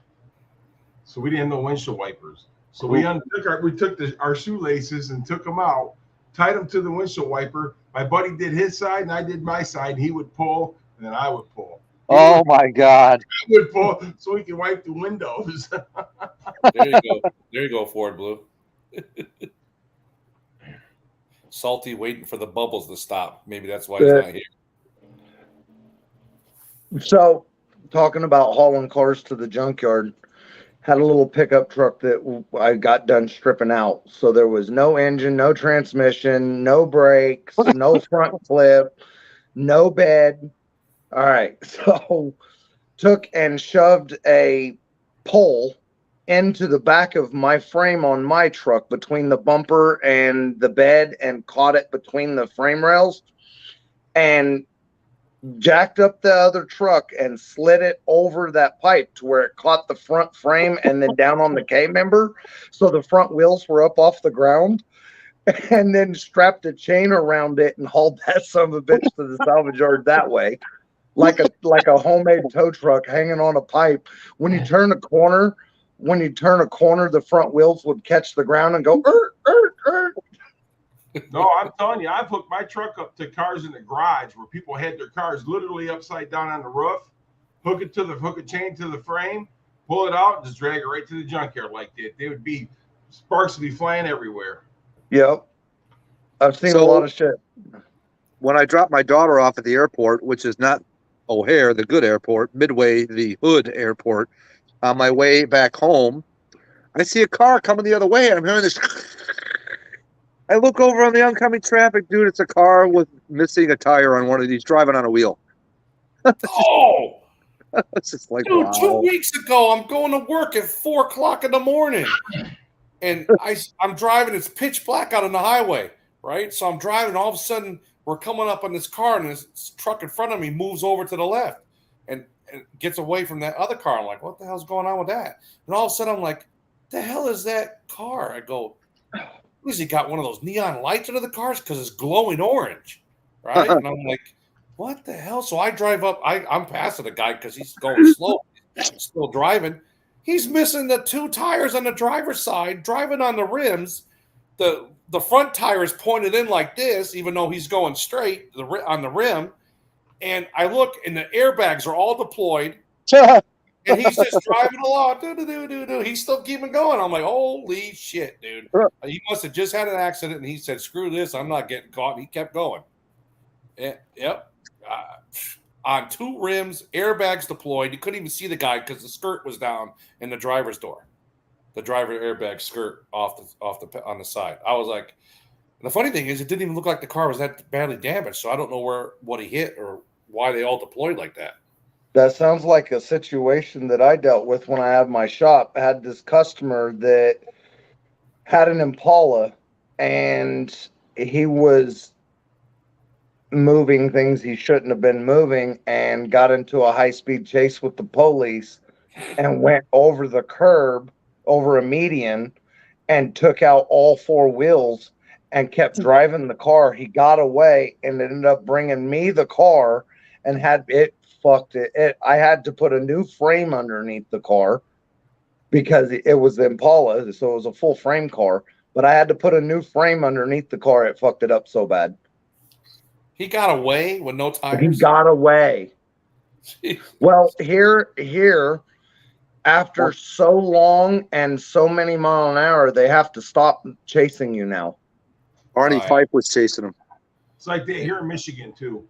A: So we didn't have no windshield wipers. So we took our shoelaces and took them out, tied them to the windshield wiper. My buddy did his side, and I did my side. And he would pull, and then I would pull.
G: Oh my God.
A: I would pull so we can wipe the windows.
B: There you go. There you go, Ford Blue. Salty waiting for the bubbles to stop. Maybe that's why he's not here.
E: So, talking about hauling cars to the junkyard, had a little pickup truck that I got done stripping out. So there was no engine, no transmission, no brakes, no front flip, no bed. All right. So took and shoved a pole into the back of my frame on my truck between the bumper and the bed and caught it between the frame rails and jacked up the other truck and slid it over that pipe to where it caught the front frame and then down on the K-member. So the front wheels were up off the ground, and then strapped a chain around it and hauled that son of a bitch to the salvage yard that way. Like a homemade tow truck hanging on a pipe. When you turn a corner, the front wheels would catch the ground and go,
A: No, I'm telling you, I've hooked my truck up to cars in the garage where people had their cars literally upside down on the roof, hook a chain to the frame, pull it out, and just drag it right to the junkyard like that. They would be sparks would be flying everywhere.
E: Yep. I've seen a lot of shit.
G: When I drop my daughter off at the airport, which is not O'Hare, the good airport, Midway, the hood airport, on my way back home, I see a car coming the other way, and I'm hearing this. I look over on the oncoming traffic, dude. It's a car with missing a tire on one of these, driving on a wheel.
B: Oh,
G: It's just like,
B: dude!
G: wow.
B: 2 weeks ago, I'm going to work at 4:00 in the morning, and I'm driving. It's pitch black out on the highway, right? So I'm driving. All of a sudden, we're coming up on this car, and this truck in front of me moves over to the left and gets away from that other car. I'm like, "What the hell's going on with that?" And all of a sudden, I'm like, "The hell is that car?" I go, "Has he got one of those neon lights under the cars? Because it's glowing orange, right?" And I'm like, "What the hell?" So I drive up. I'm passing the guy because he's going slow. I'm still driving. He's missing the two tires on the driver's side, driving on the rims. The front tire is pointed in like this, even though he's going straight on the rim. And I look, and the airbags are all deployed. And he's just driving along. He's still keeping going. I'm like, holy shit, dude. He must have just had an accident. And he said, screw this. I'm not getting caught. And he kept going. Yep. On 2 rims, airbags deployed. You couldn't even see the guy because the skirt was down in the driver's door. The driver airbag skirt off the on the side. I was like, the funny thing is, it didn't even look like the car was that badly damaged. So I don't know what he hit or why they all deployed like that.
E: That sounds like a situation that I dealt with when I had my shop. I had this customer that had an Impala, and he was moving things he shouldn't have been moving and got into a high-speed chase with the police and went over the curb, over a median, and took out all 4 wheels and kept driving the car. He got away and ended up bringing me the car and had it fucked it. I had to put a new frame underneath the car because it was the Impala, so it was a full frame car. But I had to put a new frame underneath the car. It fucked it up so bad.
B: He got away with no tires.
E: He got away. Well, here, after so long and so many mile an hour, they have to stop chasing you now.
G: Arnie Fife was chasing him.
A: It's like that here in Michigan too.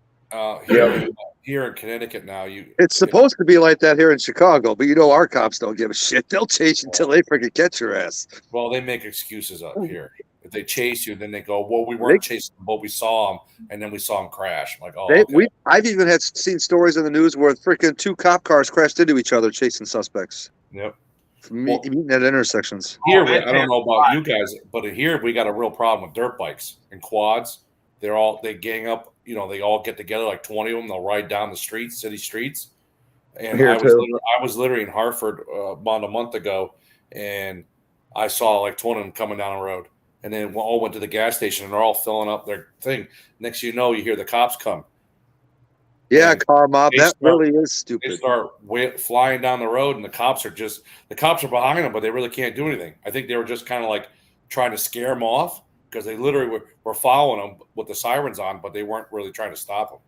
B: Here in Connecticut now,
G: It's supposed to be like that here in Chicago, but our cops don't give a shit. They'll chase you until they freaking catch your ass.
B: Well, they make excuses up here. If they chase you, then they go, "Well, we weren't chasing them, but we saw him, and then we saw him crash." I'm like, "Oh, okay."
G: I've even seen stories in the news where freaking 2 cop cars crashed into each other chasing suspects.
B: Yep.
G: Meeting at intersections.
B: Here, I don't know about you guys, but here we got a real problem with dirt bikes and quads. They gang up. They all get together, like 20 of them. They'll ride down the streets, city streets. And I was literally in Hartford about a month ago, and I saw like 20 of them coming down the road. And then we all went to the gas station, and they're all filling up their thing. Next thing you know, you hear the cops come.
G: Yeah, car mob. That really is stupid.
B: They start flying down the road, and the cops are behind them, but they really can't do anything. I think they were just kind of like trying to scare them off because they literally were following them with the sirens on, but they weren't really trying to stop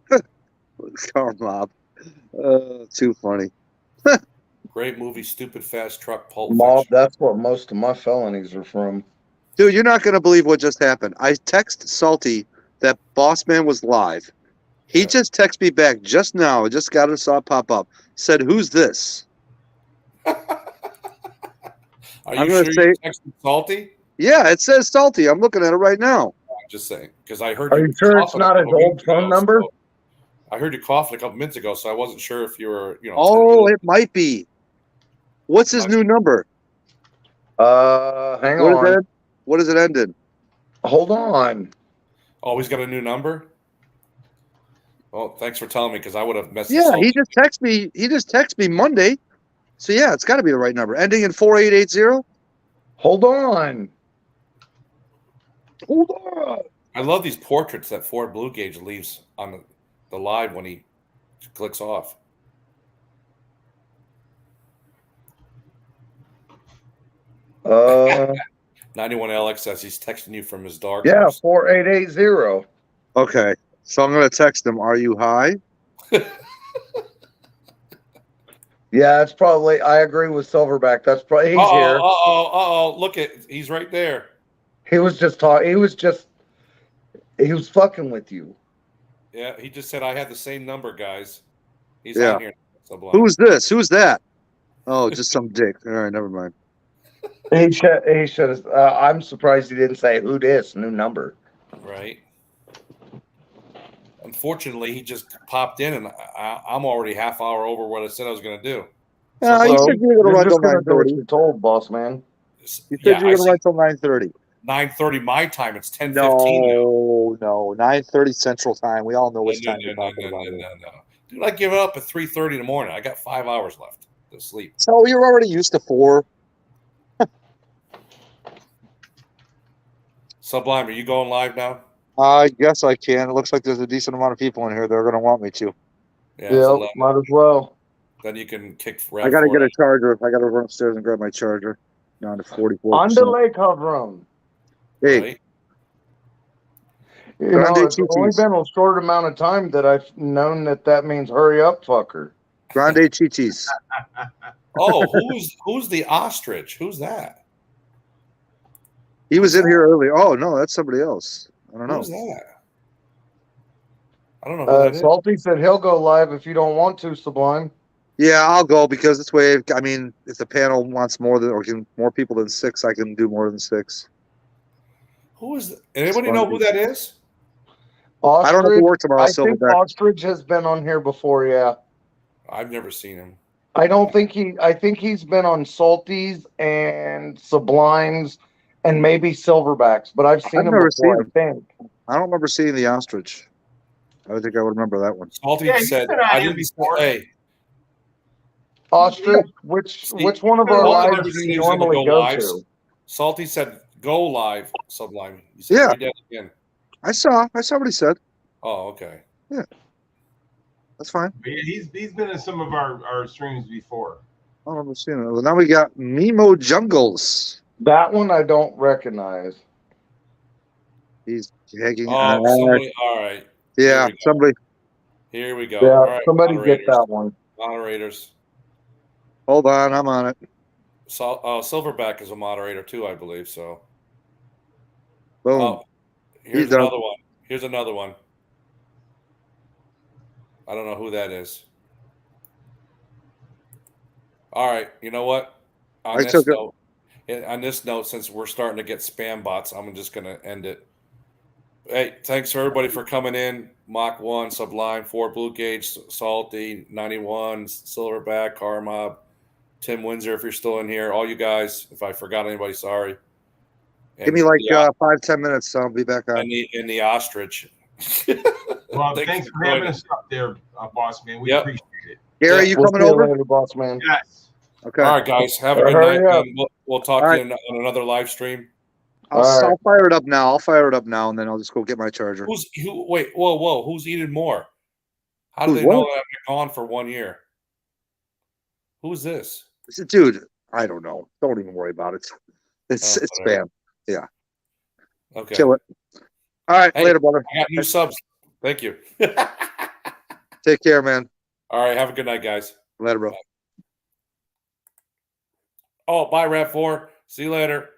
B: them.
G: Car mob. Too funny.
B: Great movie, Stupid Fast Truck, Pulp
E: Mob,
B: Fiction.
E: that's what most of my felonies are from.
G: Dude, you're not going to believe what just happened. I text Salty that Boss Man was live. He just texted me back just now. I just saw it pop up. Said, "Who's this?"
B: Are you sure you texted Salty?
G: Yeah, it says Salty. I'm looking at it right now.
B: I'm just saying because I heard.
E: Are you sure it's not his old phone number?
B: So I heard you coughing a couple minutes ago, so I wasn't sure if you were,
G: Oh, it might be. What's his new number?
E: Hang on.
G: What does it end in?
E: Hold on.
B: Oh, he's got a new number? Well, thanks for telling me because I would have messed
G: Yeah, he just texted me. He just texted me Monday. So yeah, it's got to be the right number. Ending in 4880.
E: Hold on. Hold on.
B: I love these portraits that Ford Blue Gauge leaves on the live when he clicks off.
E: Uh,
B: 91LX says he's texting you from his dark.
E: Yeah,
B: house.
E: 4880.
G: Okay, so I'm gonna text him. Are you high?
E: Yeah, it's probably. I agree with Silverback. That's probably he's here.
B: Look he's right there.
E: He was just talking. He was fucking with you.
B: Yeah, he just said I had the same number, guys. He's
G: Yeah.
B: on here. Sublime.
G: Who's this? Who's that? Oh, just some dick. All right, never mind.
E: He should. I'm surprised he didn't say who this new number.
B: Right. Unfortunately, he just popped in, and I'm already half hour over what I said I was going to do.
G: You said you were going to run till
E: do what
G: 9:30.
E: you're told, boss man.
G: You said you were going to run till 9:30.
B: 9:30 my time. It's 10:15
G: No, 9:30 Central Time. We all know which time you're talking about.
B: No. Dude, I give it up at 3:30 in the morning. I got 5 hours left to sleep.
G: So you're already used to 4.
B: Sublime, are you going live now?
G: I guess I can. It looks like there's a decent amount of people in here. They're going to want me to.
B: Yeah,
E: Yeah, might as well.
B: Then you can kick.
G: I got to get a charger. I got to run upstairs and grab my charger. Down to 44%.
E: On delay cover him.
G: Hey,
B: Right?
E: You know, it's only been a short amount of time that I've known that means hurry up, fucker.
G: Grande Chichis.
B: Oh, who's the ostrich? Who's that?
G: He was in here earlier. Oh no, that's somebody else. I don't know.
B: Who's that? I don't know who that is.
E: Salty said he'll go live if you don't want to, Sublime.
G: Yeah, I'll go because this way. I mean, if the panel wants more than or can more people than 6, I can do more than 6.
B: Who is? Anybody know who that is?
E: Ostrich,
G: I don't know who worked tomorrow.
E: I think
G: Silverback.
E: Ostrich has been on here before. Yeah,
B: I've never seen him.
E: I don't think he. I think he's been on Salties and Sublimes and maybe Silverbacks, but I've seen
G: I've
E: him
G: never
E: before.
G: seen
E: I think.
G: I don't remember seeing the ostrich. I don't think I would remember that one.
B: Salty
A: Yeah, he's
B: said,
A: been on
B: "I
A: here
B: didn't
A: before.
B: say."
E: Ostrich, which one of our
B: Salty never
E: lives do
B: said
E: you
B: he was gonna
E: normally
B: go
E: go
B: live.
E: to?
B: Salty said, "Go live, Sublime." He said,
G: Yeah.
B: "Read that again."
G: I saw what he said.
B: Oh, okay.
G: That's fine.
A: But yeah, he's been in some of our streams before.
G: I don't remember seeing it. Well, now we got Mimo Jungles.
E: That one I don't recognize.
G: He's hanging.
B: Oh, somebody. All right.
G: Yeah,
B: Here we go.
G: somebody.
B: Here we go.
E: Yeah,
B: All right,
E: somebody
B: moderators.
E: get that one.
B: Moderators.
G: Hold on, I'm on it.
B: Silverback is a moderator too, I believe. So.
G: Boom.
B: Oh, here's
G: He's done.
B: another one. Here's another one. I don't know who that is. All right, you know what? On
G: I
B: this
G: took it.
B: note, on this note, since we're starting to get spam bots, I'm just going to end it. Hey, thanks for everybody for coming in. Mach 1, Sublime, 4, Blue Gauge, Salty, 91, Silverback, Carmob, Tim Windsor, if you're still in here. All you guys, if I forgot anybody, sorry. And
G: Give me like
B: the,
G: 5-10 minutes, so I'll be back on.
B: and the ostrich.
A: Well,
B: Thanks
A: thanks
B: for
A: for having
B: joining.
A: us up there, boss man. We
B: Yep.
A: appreciate it.
G: Gary,
B: Yeah,
G: you
E: We'll
G: coming
E: see you
G: over?
E: later, boss man.
A: Yes.
G: Okay.
B: All right, guys. Have a good
E: Hurry
B: night.
E: up.
B: And we'll talk
G: All
B: to you on another live stream.
G: I'll
E: All right.
G: fire it up now. And then I'll just go get my charger.
B: Wait, whoa. Who's eating more? How do
G: Who's
B: they know
G: what?
B: that I've been gone for 1 year? Who's this?
G: I said, dude, I don't know. Don't even worry about it. It's
B: whatever.
G: spam. Yeah.
B: Okay.
G: Kill it. All right,
B: Hey,
G: later, brother.
B: I got new subs. Thank you.
G: Take care, man.
B: All right. Have a good night, guys.
G: Later, bro.
B: Oh, bye, Rev4. See you later.